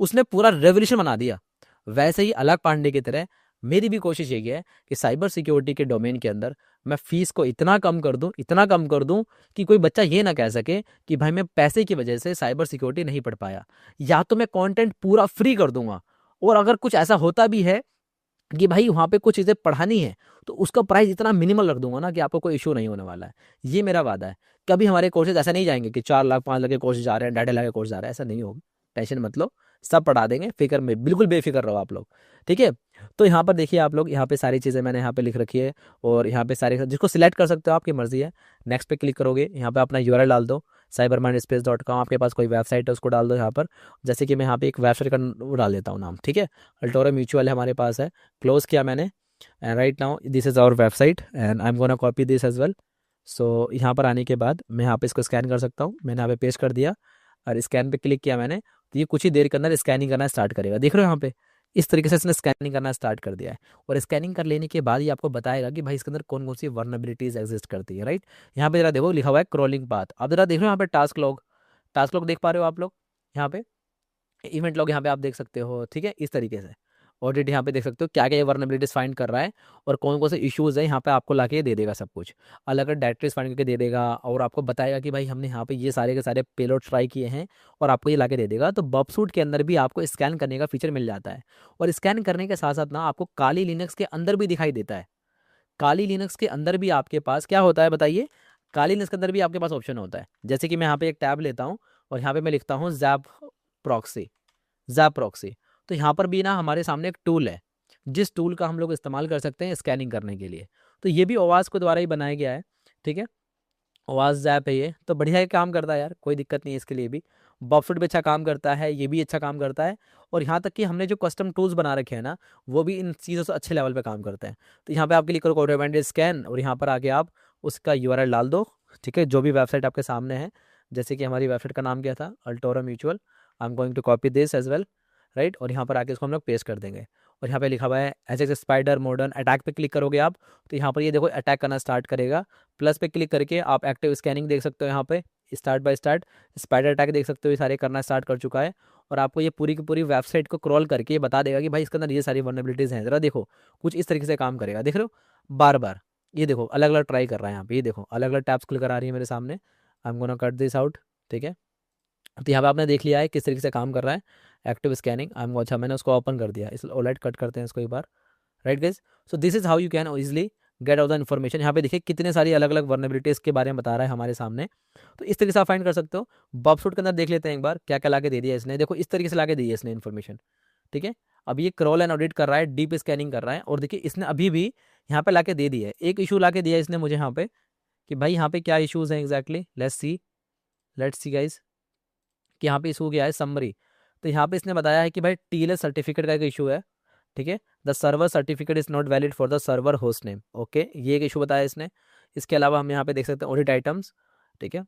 उसने पूरा रेवोल्यूशन बना दिया। वैसे ही अलग पांडे की तरह मेरी भी कोशिश यही है कि साइबर सिक्योरिटी के डोमेन के अंदर मैं फीस को इतना कम कर दूं, इतना कम कर दूं कि कोई बच्चा ये ना कह सके कि भाई मैं पैसे की वजह से साइबर सिक्योरिटी नहीं पढ़ पाया। या तो मैं कंटेंट पूरा फ्री कर दूंगा, और अगर कुछ ऐसा होता भी है कि भाई वहाँ पे कुछ चीज़ें पढ़ानी है, तो उसका प्राइस इतना मिनिमल रख दूंगा ना कि आपको कोई इशू नहीं होने वाला है। ये मेरा वादा है। कभी हमारे कोर्सेज ऐसा नहीं जाएंगे कि 4 लाख 5 लाख के कोर्सेज जा रहे हैं, 2.5 लाख के कोर्स जा रहे हैं, ऐसा नहीं होगा। टेंशन मत लो, सब पढ़ा देंगे, फिक्र में बिल्कुल बेफिक्र रहो आप लोग, ठीक है। तो यहाँ पर देखिए आप लोग, यहाँ पे सारी चीज़ें मैंने यहाँ पे लिख रखी है, और यहाँ पे सारे जिसको सिलेक्ट कर सकते हो, आपकी मर्जी है। नेक्स्ट पे क्लिक करोगे, यहाँ पे अपना यूआरएल डाल दो, cybermindspace.com, आपके पास कोई वेबसाइट है उसको डाल दो यहाँ पर। जैसे कि मैं यहाँ पे एक वेबसाइट का वो डाल देता हूँ नाम, ठीक है, अल्टोरा म्यूचुअल है हमारे पास है, क्लोज किया मैंने, and right now this is our website and I am gonna copy this as well. So यहाँ पर आने के बाद मैं यहाँ पे इसको स्कैन कर सकता हूँ, मैंने यहाँ पे पेस्ट कर दिया और स्कैन पे क्लिक किया मैंने, तो ये कुछ ही देर के अंदर स्कैनिंग करना स्टार्ट करेगा। देख रहे हो यहाँ पे इस तरीके से इसने स्कैनिंग करना स्टार्ट कर दिया है, और स्कैनिंग कर लेने के बाद ये आपको बताएगा कि भाई इसके अंदर कौन कौन सी वर्नेबिलिटीज एग्जिस्ट करती है, राइट। यहाँ पे जरा देखो लिखा हुआ है क्रॉलिंग पाथ, आप जरा देख रहे हो यहाँ पे टास्क लॉग, टास्क लॉग देख पा रहे हो आप लोग, यहाँ पे इवेंट लॉग यहाँ पे आप देख सकते हो, ठीक है, इस तरीके से ऑडिट यहाँ पे देख सकते हो क्या क्या ये वर्नेबिलिटीज फाइंड कर रहा है, और कौन कौन से इश्यूज है यहाँ पे आपको लाके दे देगा सब कुछ, अलग अलग डायरेक्टरीज फाइंड करके दे देगा, और आपको बताएगा कि भाई हमने यहाँ पे ये सारे के सारे पेलोड ट्राई किए हैं, और आपको ये लाके दे देगा। तो बबसूट के अंदर भी आपको स्कैन करने का फीचर मिल जाता है, और स्कैन करने के साथ साथ ना आपको काली लिनक्स के अंदर भी दिखाई देता है। काली लिनक्स के अंदर भी आपके पास क्या होता है बताइए, काली लिनक्स के अंदर भी आपके पास ऑप्शन होता है। जैसे कि मैं यहाँ पे एक टैब लेता हूँ और यहाँ पे मैं लिखता हूँ जैप प्रॉक्सी, जैप प्रॉक्सी, तो यहाँ पर भी ना हमारे सामने एक टूल है, जिस टूल का हम लोग इस्तेमाल कर सकते हैं स्कैनिंग करने के लिए। तो ये भी ओवास के द्वारा ही बनाया गया है, ठीक है, ओवास जैप है ये, तो बढ़िया काम करता है यार, कोई दिक्कत नहीं है इसके लिए भी। बॉबसूट भी अच्छा काम करता है, ये भी अच्छा काम करता है, और यहाँ तक कि हमने जो कस्टम टूल्स बना रखे हैं ना, वो भी इन चीज़ों से अच्छे लेवल पे काम करते हैं। तो यहाँ पे आप क्लिक करो रिकमेंडेड स्कैन, और यहाँ पर आके आप उसका यूआरएल डाल दो, ठीक है, जो भी वेबसाइट आपके सामने है। जैसे कि हमारी वेबसाइट का नाम क्या था, Altoro Mutual, I am going to copy this as well, right, और यहाँ पर आके इसको हम लोग पेस्ट कर देंगे। और यहाँ पे लिखा हुआ है H x spider modern attack पे क्लिक करोगे आप, तो यहाँ पर ये देखो अटैक करना स्टार्ट करेगा। प्लस पे क्लिक करके आप एक्टिव स्कैनिंग देख सकते हो, यहाँ पे start by start spider attack देख सकते हो, ये सारे करना स्टार्ट कर चुका है। और आपको ये पूरी की पूरी वेबसाइट को क्रॉल करके ये बता देगा कि भाई इसके अंदर ये सारी वर्नेबिलिटीज़ हैं। जरा देखो कुछ इस तरीके से काम करेगा, देख रहे हो बार बार, ये देखो अलग अलग ट्राई कर रहा है यहाँ पे, ये देखो अलग अलग टैब्स खुल कर आ रही है मेरे सामने। आई am gonna cut this out, ठीक है। तो यहाँ पे आपने देख लिया है किस तरीके से काम कर रहा है एक्टिव स्कैनिंग। अच्छा मैंने उसको ओपन कर दिया, इस ओलेट कट करते हैं इसको एक बार, right guys. So this is how you can easily get out the information. यहाँ पे देखिए कितने सारी अलग अलग वर्नेबिलिटीज के बारे में बता रहा है हमारे सामने, तो इस तरीके से आप फाइंड कर सकते हो। बॉबसूट के अंदर देख लेते हैं एक बार क्या क्या लाके दे दिया इसने, देखो इस तरीके से लाके दी है इसने इन्फॉर्मेशन, ठीक है। अब ये क्रॉल एंड ऑडिट कर रहा है, डीप स्कैनिंग कर रहा है, और देखिए इसने अभी भी यहाँ पे लाके दे दी है, एक इशू लाके दिया इसने मुझे यहाँ पे कि भाई यहाँ पे क्या इशूज़ हैं एग्जैक्टली, लेट्स सी गाइज कि यहाँ पे इशू क्या है समरी। तो यहाँ पे इसने बताया है कि भाई टीएलएस सर्टिफिकेट का एक इशू है, ठीक है, the server certificate is not valid for the server host name, okay, ये एक इशू बताया इसने। इसके अलावा हम यहाँ पे देख सकते हैं ऑडिट आइटम्स, ठीक है,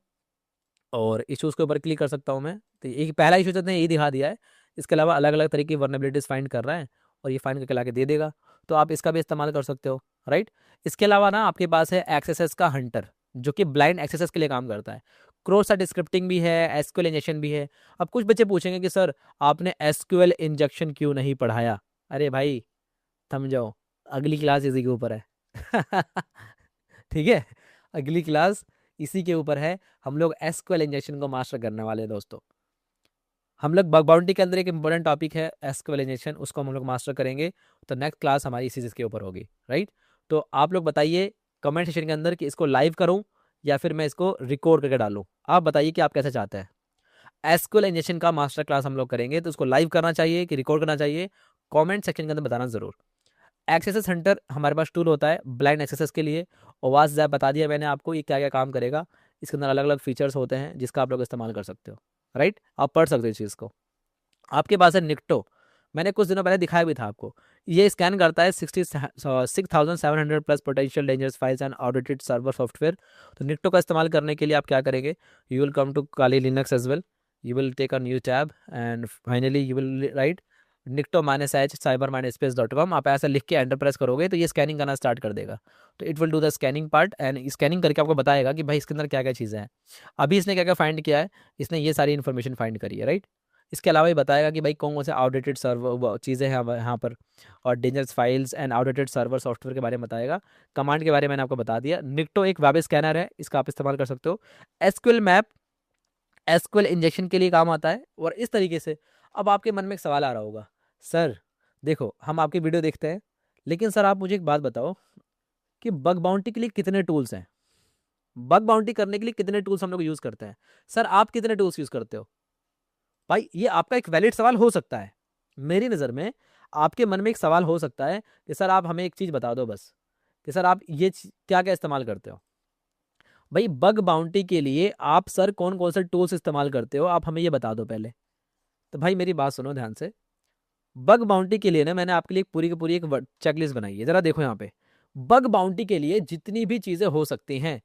और इशूज़ के ऊपर क्लिक कर सकता हूँ मैं, तो एक पहला इशू तो यही दिखा दिया है। इसके अलावा अलग अलग तरीके की वर्नेबिलिटीज़ फाइंड कर रहा है, और ये फाइंड करके ला के दे देगा, तो आप इसका भी इस्तेमाल कर सकते हो, राइट। इसके अलावा ना आपके पास है एक्सएसएस का हंटर, जो कि ब्लाइंड एक्सेस के लिए काम करता है। क्रॉस साइट स्क्रिप्टिंग भी है, एसक्यूएल इंजेक्शन भी है। अब कुछ बच्चे पूछेंगे कि सर आपने एसक्यूएल इंजेक्शन क्यों नहीं पढ़ाया? अरे भाई थम जाओ, अगली क्लास इसी के ऊपर है। ठीक है, अगली क्लास इसी के ऊपर है। हम लोग एसक्यूएल इंजेक्शन को मास्टर करने वाले हैं दोस्तों। हम लोग बग बाउंटी के अंदर एक इंपॉर्टेंट टॉपिक है एसक्यूएल इंजेक्शन, उसको हम लोग मास्टर करेंगे। तो नेक्स्ट क्लास हमारी इसी चीज़ के ऊपर होगी, राइट। तो आप लोग बताइए कमेंट सेक्शन के अंदर कि इसको लाइव करूं या फिर मैं इसको रिकॉर्ड करके डालूं। आप बताइए कि आप कैसे चाहते हैं। एसक्यूएल इंजेक्शन का मास्टर क्लास हम लोग करेंगे, तो उसको लाइव करना चाहिए कि रिकॉर्ड करना चाहिए, कमेंट सेक्शन के अंदर बताना जरूर। एक्सेस हंटर हमारे पास टूल होता है ब्लाइंड एक्सेस के लिए। ओवास जैप बता दिया मैंने आपको ये क्या क्या काम करेगा। इसके अंदर अलग अलग फीचर्स होते हैं जिसका आप लोग इस्तेमाल कर सकते हो, राइट। आप पढ़ सकते हो इस चीज़ को। आपके पास है निक्टो, मैंने कुछ दिनों पहले दिखाया भी था आपको। ये स्कैन करता है 6,700 plus potential dangerous files and audited server software. तो निक्टो का इस्तेमाल करने के लिए आप क्या करेंगे, you will come to Kali Linux as well, you will take a new tab and finally you will write nicto-h-cyber-space.com। आप ऐसा लिख के एंटर प्रेस करोगे तो ये स्कैनिंग करना स्टार्ट कर देगा। तो it will do the scanning part and scanning करके आपको बताएगा कि भाई इसके अंदर क्या क्या चीज़ें हैं। अभी इसने क्या क्या फाइंड किया है, इसने ये सारी इन्फॉर्मेशन फाइंड करी है, राइट। इसके अलावा ये बताएगा कि भाई कौन कौन से आउटडेटेड सर्वर चीज़ें हैं यहाँ पर, और dangerous files and outdated server software के बारे में बताएगा। कमांड के बारे में मैंने आपको बता दिया। निक्टो एक वेब स्कैनर है, इसका आप इस्तेमाल कर सकते हो। एसक्यूएल मैप एसक्यूएल इंजेक्शन के लिए काम आता है। और इस तरीके से अब आपके मन में एक सवाल आ रहा होगा, सर देखो हम आपकी वीडियो देखते हैं, लेकिन सर आप मुझे एक बात बताओ कि बग बाउंटी के लिए कितने टूल्स हैं, बग बाउंटी करने के लिए कितने टूल्स हम लोग यूज़ करते हैं। सर आप कितने टूल्स यूज़ करते हो? भाई ये आपका एक वैलिड सवाल हो सकता है। मेरी नज़र में आपके मन में एक सवाल हो सकता है कि सर आप हमें एक चीज़ बता दो बस, कि सर आप ये क्या क्या इस्तेमाल करते हो। भाई बग बाउंटी के लिए आप सर कौन कौन से टूल्स इस्तेमाल करते हो, आप हमें ये बता दो पहले। तो भाई मेरी बात सुनो ध्यान से। बग बाउंटी के लिए ना मैंने आपके लिए पूरी की पूरी एक चेकलिस्ट बनाई है, ज़रा देखो यहाँ पे। बग बाउंटी के लिए जितनी भी चीज़ें हो सकती हैं,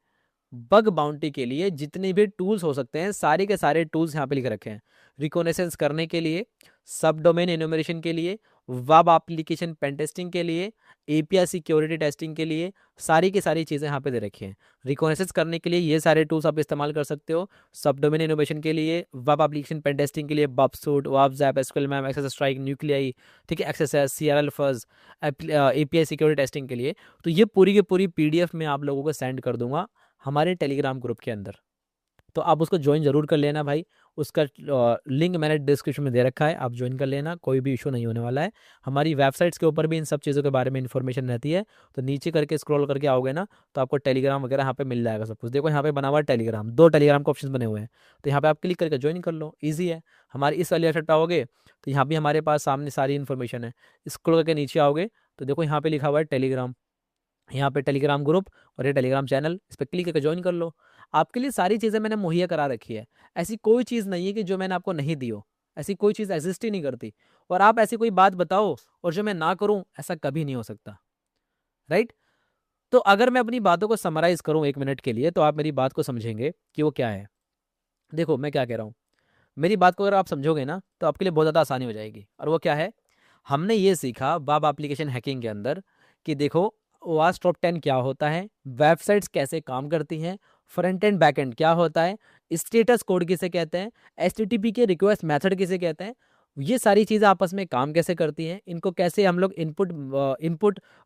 बग बाउंटी के लिए जितने भी टूल्स हो सकते हैं, सारे के सारे टूल्स यहाँ पे लिख रखे हैं। रिकॉग्निशंस करने के लिए, सब डोमेन एनुमरेशन के लिए, वेब एप्लीकेशन पेन टेस्टिंग के लिए, एपीआई सिक्योरिटी टेस्टिंग के लिए, सारी की सारी चीज़ें यहाँ पे दे रखी हैं। रिकॉग्निशंस करने के लिए ये सारे टूल्स आप इस्तेमाल कर सकते हो। सब डोमेन इनोवेशन के लिए, वेब एप्लीकेशन पेन टेस्टिंग के लिए Burp Suite, web ZAP, SQL map, XSStrike, Nuclei, ठीक है, XSS CRL fuzz, API security testing के लिए। तो ये पूरी की पूरी पीडीएफ में आप लोगों को सेंड कर दूंगा हमारे टेलीग्राम ग्रुप के अंदर। तो आप उसको ज्वाइन जरूर कर लेना भाई। उसका लिंक मैंने डिस्क्रिप्शन में दे रखा है, आप ज्वाइन कर लेना, कोई भी इशू नहीं होने वाला है। हमारी वेबसाइट्स के ऊपर भी इन सब चीज़ों के बारे में इन्फॉर्मेशन रहती है। तो नीचे करके स्क्रॉल करके आओगे ना तो आपको टेलीग्राम वगैरह यहाँ पे मिल जाएगा सब कुछ। देखो यहाँ पे बना हुआ है टेलीग्राम, 2 टेलीग्राम के ऑप्शन बने हुए हैं। तो यहाँ पे आप क्लिक करके ज्वाइन कर लो, ईजी है। हमारी इस वाली वेबसाइट पर आओगे तो यहाँ भी हमारे पास सामने सारी इन्फॉर्मेशन है। स्क्रॉल करके नीचे आओगे तो देखो यहाँ पे लिखा हुआ है टेलीग्राम, यहाँ पे टेलीग्राम ग्रुप और ये टेलीग्राम चैनल, इस पर क्लिक करके ज्वाइन कर लो। आपके लिए सारी चीज़ें मैंने मुहैया करा रखी है। ऐसी कोई चीज़ नहीं है कि जो मैंने आपको नहीं दी हो, ऐसी कोई चीज़ एग्जिस्ट ही नहीं करती। और आप ऐसी कोई बात बताओ और जो मैं ना करूं, ऐसा कभी नहीं हो सकता, राइट। तो अगर मैं अपनी बातों को समराइज करूं 1 मिनट के लिए तो आप मेरी बात को समझेंगे कि वो क्या है। देखो मैं क्या कह रहा हूँ, मेरी बात को अगर आप समझोगे ना तो आपके लिए बहुत ज़्यादा आसानी हो जाएगी। और वो क्या है, हमने ये सीखा वेब एप्लीकेशन हैकिंग के अंदर कि देखो वास टॉप 10 क्या होता है, वेबसाइट्स कैसे काम करती हैं, फ्रंट एंड बैक एंड क्या होता है, स्टेटस कोड किसे कहते हैं, एचटीटीपी के रिक्वेस्ट मेथड किसे कहते हैं, ये सारी चीज़ें आपस में काम कैसे करती हैं, इनको कैसे हम लोग इनपुट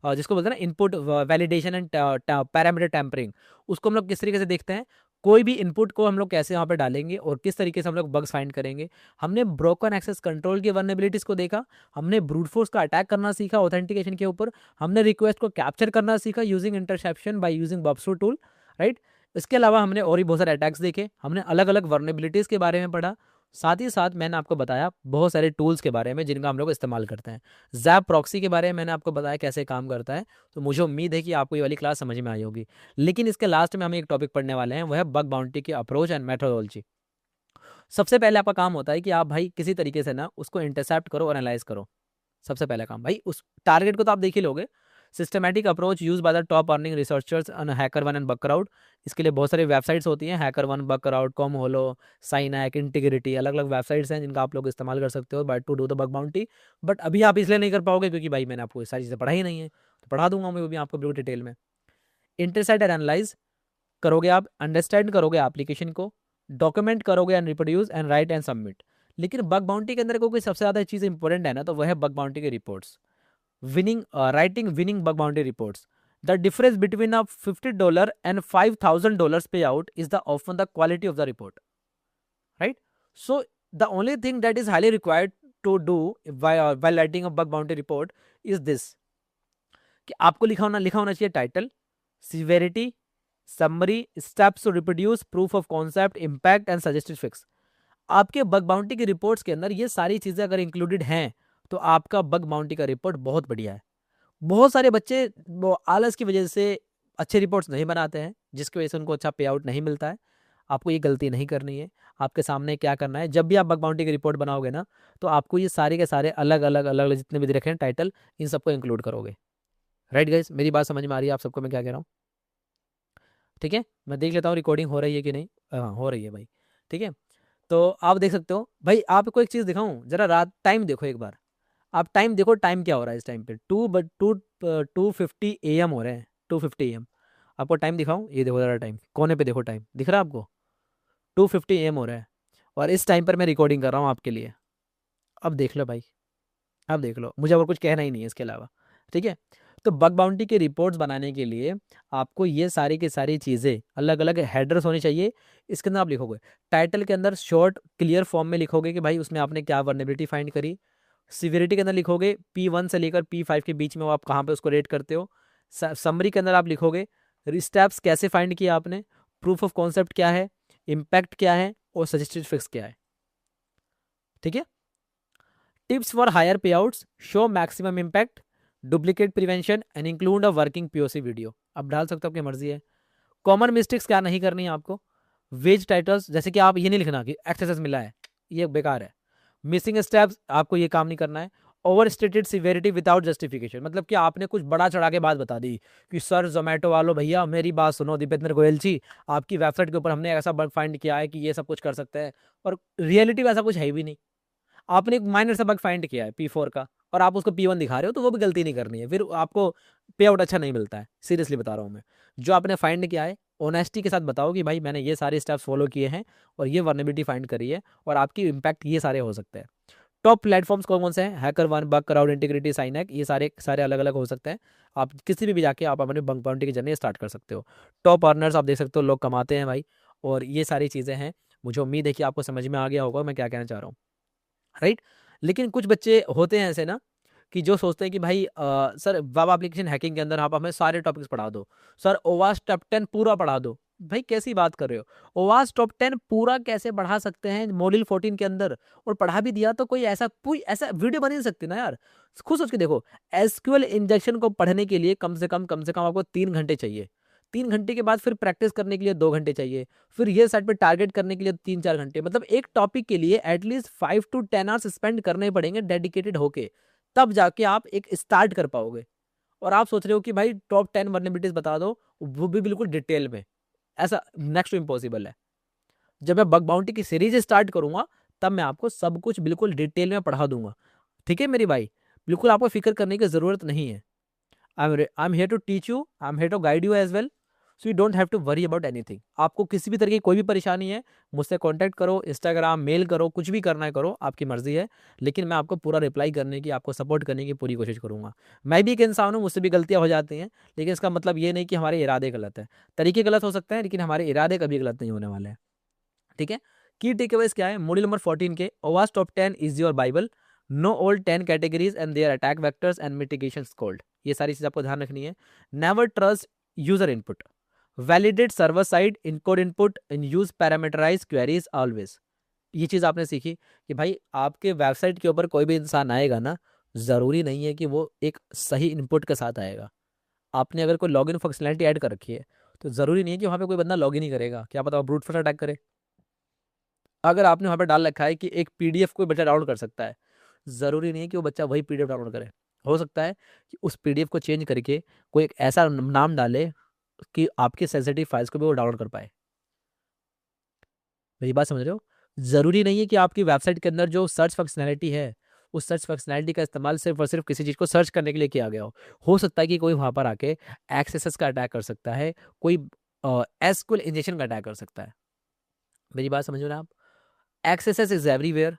जिसको बोलते हैं ना input validation and parameter tampering, उसको हम लोग किस तरीके से देखते हैं। कोई भी इनपुट को हम लोग कैसे वहाँ पे डालेंगे और किस तरीके से हम लोग बग्स फाइंड करेंगे। हमने ब्रोकन एक्सेस कंट्रोल की वर्नेबिलिटीज़ को देखा, हमने ब्रूट फोर्स का अटैक करना सीखा ऑथेंटिकेशन के ऊपर, हमने रिक्वेस्ट को कैप्चर करना सीखा using interception by using Burp Suite tool, right. इसके अलावा हमने और भी बहुत सारे अटैक्स देखे, हमने अलग अलग वर्नेबिलिटीज़ के बारे में पढ़ा। साथ ही साथ मैंने आपको बताया बहुत सारे टूल्स के बारे में जिनका हम लोग इस्तेमाल करते हैं। जैप प्रॉक्सी के बारे में मैंने आपको बताया कैसे काम करता है। तो मुझे उम्मीद है कि आपको ये वाली क्लास समझ में आई होगी। लेकिन इसके लास्ट में हम एक टॉपिक पढ़ने वाले हैं, वह है बग बाउंटी की अप्रोच एंड मेथोडोलॉजी। सबसे पहले आपका काम होता है कि आप भाई किसी तरीके से ना उसको इंटरसेप्ट करो और एनालाइज करो। सबसे पहला काम भाई उस टारगेट को तो आप देख ही लोगे। Systematic approach use by the top earning researchers on HackerOne and Bugcrowd. इसके लिए बहुत सारी वेबसाइट्स होती हैं, हैकर1, बगक्राउड, कॉमहोलो, साइनैक, इंटीग्रिटी, अलग अलग वेबसाइट्स हैं जिनका आप लोग इस्तेमाल कर सकते हो but to do the bug bounty. But अभी आप इसलिए नहीं कर पाओगे क्योंकि भाई मैंने आपको ये सारी चीज़ें पढ़ाई नहीं है, तो पढ़ा दूंगा मैं वो भी आपको बिल्कुल डिटेल में। इंटरसेप्ट एंड एनालाइज, करोगे आप, अंडरस्टैंड करोगे एप्लीकेशन को, डॉक्यूमेंट करोगे and reproduce and right and submit. लेकिन बग बाउंटी के अंदर कोई सबसे ज़्यादा चीज़ इंपॉर्टेंट है ना, तो वह है बग बाउंटी के reports. Winning writing winning bug bounty reports. The difference between a $50 and $5,000 pay out is the often the quality of the report, right. So the only thing that is highly required to do while writing a bug bounty report is this, कि आपको लिखा होना चाहिए title, severity, summary, steps to reproduce, proof of concept, impact and suggested fix. आपके बग बाउंटी की रिपोर्ट्स के अंदर ये सारी चीजें अगर इंक्लूडेड हैं तो आपका बग बाउंटी का रिपोर्ट बहुत बढ़िया है। बहुत सारे बच्चे वो आलस की वजह से अच्छे रिपोर्ट्स नहीं बनाते हैं, जिसकी वजह से उनको अच्छा पे आउट नहीं मिलता है। आपको ये गलती नहीं करनी है। आपके सामने क्या करना है, जब भी आप बग बाउंटी की रिपोर्ट बनाओगे ना, तो आपको ये सारे के सारे अलग अलग जितने भी रखे हैं टाइटल, इन सबको इंक्लूड करोगे। राइट गाइस, मेरी बात समझ में आ रही है आप सबको मैं क्या कह रहा हूँ? ठीक है, मैं देख लेता हूँ रिकॉर्डिंग हो रही है कि नहीं। हाँ, हो रही है भाई। ठीक है, तो आप देख सकते हो भाई। आपको एक चीज़ दिखाऊं, जरा रात टाइम देखो एक बार। आप टाइम देखो, टाइम क्या हो रहा है इस टाइम पे, 2:50 AM हो रहे हैं, 2:50 AM। आपको टाइम दिखाऊं, ये देखो जरा टाइम, कोने पे देखो, टाइम दिख रहा है आपको, 2:50 AM हो रहा है। और इस टाइम पर मैं रिकॉर्डिंग कर रहा हूँ आपके लिए। अब देख लो भाई, अब देख लो, मुझे और कुछ कहना ही नहीं है इसके अलावा। ठीक है, तो बग बाउंटी के रिपोर्ट्स बनाने के लिए आपको ये सारी की सारी चीज़ें, अलग अलग हेडर्स होनी चाहिए। इसके अंदर आप लिखोगे टाइटल के अंदर शॉर्ट क्लियर फॉर्म में लिखोगे कि भाई उसमें आपने क्या वर्नेबिलिटी फाइंड करी। सीवियरिटी के अंदर लिखोगे P1 से लेकर P5 के बीच में वो आप कहाँ पे उसको रेट करते हो। समरी के अंदर आप लिखोगे स्टेप्स कैसे फाइंड किया आपने, प्रूफ ऑफ कॉन्सेप्ट क्या है, इम्पैक्ट क्या है और सजेस्टेड फिक्स क्या है। ठीक है, टिप्स फॉर हायर पे outs, show maximum impact, duplicate prevention and include a working POC video. आप डाल सकते हो, आपकी मर्जी है। कॉमन मिस्टेक्स क्या नहीं करनी है आपको, वेज टाइटल्स, जैसे कि आप ये नहीं लिखना कि एक्सेस मिला है, ये बेकार है। मिसिंग स्टेप्स, आपको ये काम नहीं करना है। Over stated severity without justification, मतलब कि आपने कुछ बड़ा चढ़ा के बात बता दी कि सर जोमेटो वालों भैया मेरी बात सुनो, दीपेंद्र गोयल जी, आपकी वेबसाइट के ऊपर हमने ऐसा बग फाइंड किया है कि ये सब कुछ कर सकते हैं, और रियलिटी में ऐसा कुछ है भी नहीं। आपने एक माइनर सा बग फाइंड किया है P4 का, और आप उसको P1 दिखा रहे हो, तो वो भी गलती नहीं करनी है, फिर आपको पे आउट अच्छा नहीं मिलता है। सीरियसली बता रहा हूँ मैं, जो आपने फाइंड किया है ऑनेस्टी के साथ बताओ कि भाई मैंने ये सारे स्टेप्स फॉलो किए हैं और ये वर्नेबिलिटी फाइंड करी है, और आपकी इम्पैक्ट ये सारे हो सकते हैं। टॉप प्लेटफॉर्म्स कौन कौन से हैं, हैकर1, बग क्राउड, इंटीग्रिटी, साइनैक, ये सारे सारे अलग अलग हो सकते हैं। आप किसी भी जाके आप अपने बग बाउंटी की जर्नी स्टार्ट कर सकते हो। टॉप अर्नर्स आप देख सकते हो, लोग कमाते हैं भाई, और ये सारी चीज़ें हैं। मुझे उम्मीद है कि आपको समझ में आ गया होगा मैं क्या कहना चाह रहा हूँ, राइट। लेकिन कुछ बच्चे होते हैं ऐसे ना, कि जो सोचते हैं कि भाई सर वेब एप्लीकेशन हैकिंग के अंदर आप हमें सारे टॉपिक्स पढ़ा दो, सर ओवास टॉप 10 पूरा पढ़ा दो। भाई कैसी बात कर रहे हो, ओवास टॉप 10 पूरा कैसे पढ़ा सकते हैं मॉड्यूल 14 के अंदर, और पढ़ा भी दिया तो कोई ऐसा वीडियो बन ही नहीं सकती ना यार। खुद सोच के देखो, एसक्यूएल इंजेक्शन को पढ़ने के लिए कम से कम आपको 3 घंटे चाहिए। 3 घंटे के बाद फिर प्रैक्टिस करने के लिए 2 घंटे चाहिए, फिर ये साइड पे टारगेट करने के लिए 3-4 घंटे, मतलब एक टॉपिक के लिए एटलीस्ट 5 to 10 आवर्स स्पेंड करने पड़ेंगे डेडिकेटेड होके, तब जाके आप एक स्टार्ट कर पाओगे। और आप सोच रहे हो कि भाई टॉप 10 वर्नेबिलिटीज बता दो, वो भी बिल्कुल डिटेल में, ऐसा नेक्स्ट टू इम्पॉसिबल है। जब मैं बग बाउंटी की सीरीज स्टार्ट करूंगा, तब मैं आपको सब कुछ बिल्कुल डिटेल में पढ़ा दूंगा। ठीक है मेरी भाई, बिल्कुल आपको फिक्र करने की जरूरत नहीं है। I am here to teach you, I am here to guide you as well, so you don't have to worry about anything. आपको किसी भी तरह की कोई भी परेशानी है, मुझसे कांटेक्ट करो, इंस्टाग्राम, मेल करो, कुछ भी करना है करो, आपकी मर्जी है। लेकिन मैं आपको पूरा रिप्लाई करने की, आपको सपोर्ट करने की पूरी कोशिश करूंगा। मैं भी एक इंसान हूँ, मुझसे भी गलतियां हो जाती हैं, लेकिन इसका मतलब ये नहीं कि हमारे इरादे गलत है। तरीके गलत हो सकते हैं, लेकिन हमारे इरादे कभी गलत नहीं होने वाले हैं। ठीक है, की टेकअवेज क्या है मॉड्यूल नंबर 14 के, ओवास top 10 is your bible, know old 10 categories and their attack vectors and mitigation cold. ये सारी चीज आपको ध्यान रखनी है। Never trust user input, validate server side encode input and use parameterize queries always. ये चीज आपने सीखी कि भाई आपके वेबसाइट के ऊपर कोई भी इंसान आएगा ना, जरूरी नहीं है कि वो एक सही इनपुट के साथ आएगा। आपने अगर कोई लॉगिन फंक्शनैलिटी ऐड कर रखी है, तो जरूरी नहीं है कि वहां पे कोई बंदा लॉगिन ही करेगा, क्या पता ब्रूट फोर्स अटैक करे। अगर आपने वहां पे डाल रखा है कि एक PDF कोई बच्चा डाउनलोड कर सकता है, जरूरी नहीं है कि वो बच्चा वही PDF डाउनलोड करे। हो सकता है कि उस PDF को चेंज करके कोई एक ऐसा नाम डाले कि आपके सेंसिटिव फाइल्स को भी वो डाउनलोड कर पाए। मेरी बात समझ रहे हो? जरूरी नहीं है कि आपकी वेबसाइट के अंदर जो सर्च फंक्शनैलिटी है, उस सर्च फंक्शनैलिटी का इस्तेमाल सिर्फ और सिर्फ किसी चीज़ को सर्च करने के लिए किया गया हो सकता है कि कोई वहां पर आके एक्सेस का अटैक कर सकता है, कोई एसक्यूएल इंजेक्शन का अटैक कर सकता है। मेरी बात समझ रहे हैं आप? XSS is everywhere,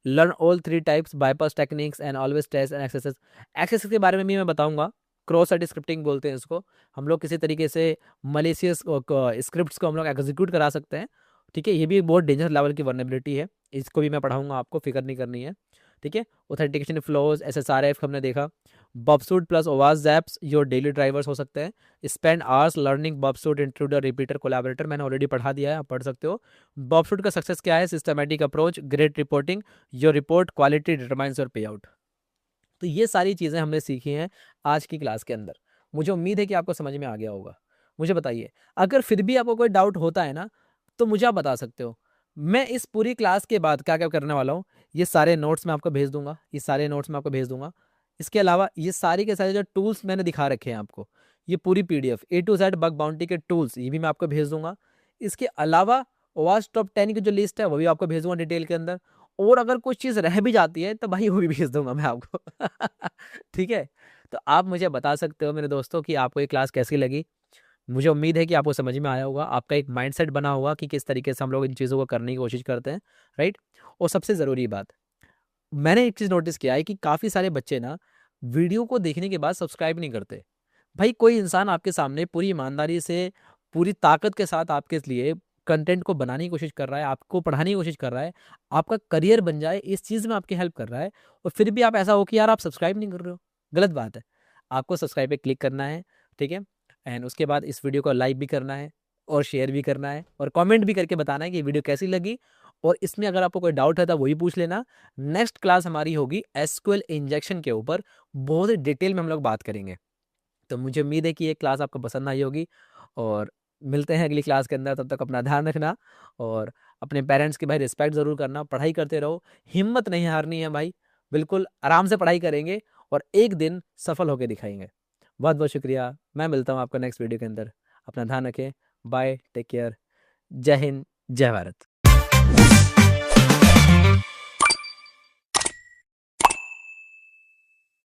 learn all 3 types, bypass techniques and always test and XSS. XSS के बारे में भी मैं बताऊंगा। क्रॉस साइट स्क्रिप्टिंग बोलते हैं इसको। हम लोग किसी तरीके से मलेशियस स्क्रिप्ट्स को हम लोग एग्जीक्यूट करा सकते हैं। ठीक है, ये भी बहुत डेंजर लेवल की वर्नेबिलिटी है, इसको भी मैं पढ़ाऊंगा, आपको फिक्र नहीं करनी है। ठीक है, ऑथेंटिकेशन फ्लोज, SSRF हमने देखा। बबसूट प्लस ओवाज जैप्स योर डेली ड्राइवर्स हो सकते हैं। Spend hours learning Burp Suite include repeater collaborator, मैंने ऑलरेडी पढ़ा दिया है, आप पढ़ सकते हो। बबसूट का सक्सेस क्या है? Systematic approach, great reporting, your report quality determines your पे आउट। तो ये सारी चीज़ें हमने सीखी हैं आज की क्लास के अंदर। मुझे उम्मीद है कि आपको समझ में आ गया होगा। मुझे बताइए, अगर फिर भी आपको कोई डाउट होता है ना, तो मुझे आप बता सकते हो। मैं इस पूरी क्लास के बाद क्या क्या करने वाला हूँ, ये सारे नोट्स मैं आपको भेज दूंगा, ये सारे नोट्स मैं आपको भेज दूंगा। इसके अलावा ये सारी के सारे जो टूल्स मैंने दिखा रखे हैं आपको, ये पूरी PDF A to Z bug bounty के टूल्स, ये भी मैं आपको भेज दूंगा। इसके अलावा ओवाज टॉप 10 की जो लिस्ट है वो भी आपको भेजूंगा डिटेल के अंदर। और अगर कुछ चीज़ रह भी जाती है तो भाई वो भी भेज दूंगा मैं आपको। ठीक है, तो आप मुझे बता सकते हो मेरे दोस्तों कि आपको ये क्लास कैसी लगी। मुझे उम्मीद है कि आपको समझ में आया होगा, आपका एक माइंडसेट बना होगा कि किस तरीके से हम लोग इन चीज़ों को करने की कोशिश करते हैं। राइट, और सबसे ज़रूरी बात, मैंने एक चीज़ नोटिस किया है कि काफ़ी सारे बच्चे ना वीडियो को देखने के बाद सब्सक्राइब नहीं करते। भाई कोई इंसान आपके सामने पूरी ईमानदारी से, पूरी ताकत के साथ आपके लिए कंटेंट को बनाने की कोशिश कर रहा है, आपको पढ़ाने की कोशिश कर रहा है, आपका करियर बन जाए इस चीज़ में आपकी हेल्प कर रहा है, और फिर भी आप ऐसा हो कि यार आप सब्सक्राइब नहीं कर रहे हो, गलत बात है। आपको सब्सक्राइब पे क्लिक करना है। ठीक है, एंड उसके बाद इस वीडियो को लाइक भी करना है और शेयर भी करना है और कमेंट भी करके बताना है कि वीडियो कैसी लगी। और इसमें अगर आपको कोई डाउट है तो वही पूछ लेना। नेक्स्ट क्लास हमारी होगी एसक्यूएल इंजेक्शन के ऊपर, बहुत ही डिटेल में हम लोग बात करेंगे। तो मुझे उम्मीद है कि ये क्लास आपको पसंद आई होगी, और मिलते हैं अगली क्लास के अंदर। तब तक अपना ध्यान रखना और अपने पेरेंट्स की भाई रिस्पेक्ट ज़रूर करना, पढ़ाई करते रहो, हिम्मत नहीं हारनी है भाई, बिल्कुल आराम से पढ़ाई करेंगे और एक दिन सफल होकर दिखाएंगे। बहुत बहुत शुक्रिया, मैं मिलता हूँ आपको नेक्स्ट वीडियो के अंदर। अपना ध्यान रखें, बाय, टेक केयर, जय हिंद, जय भारत।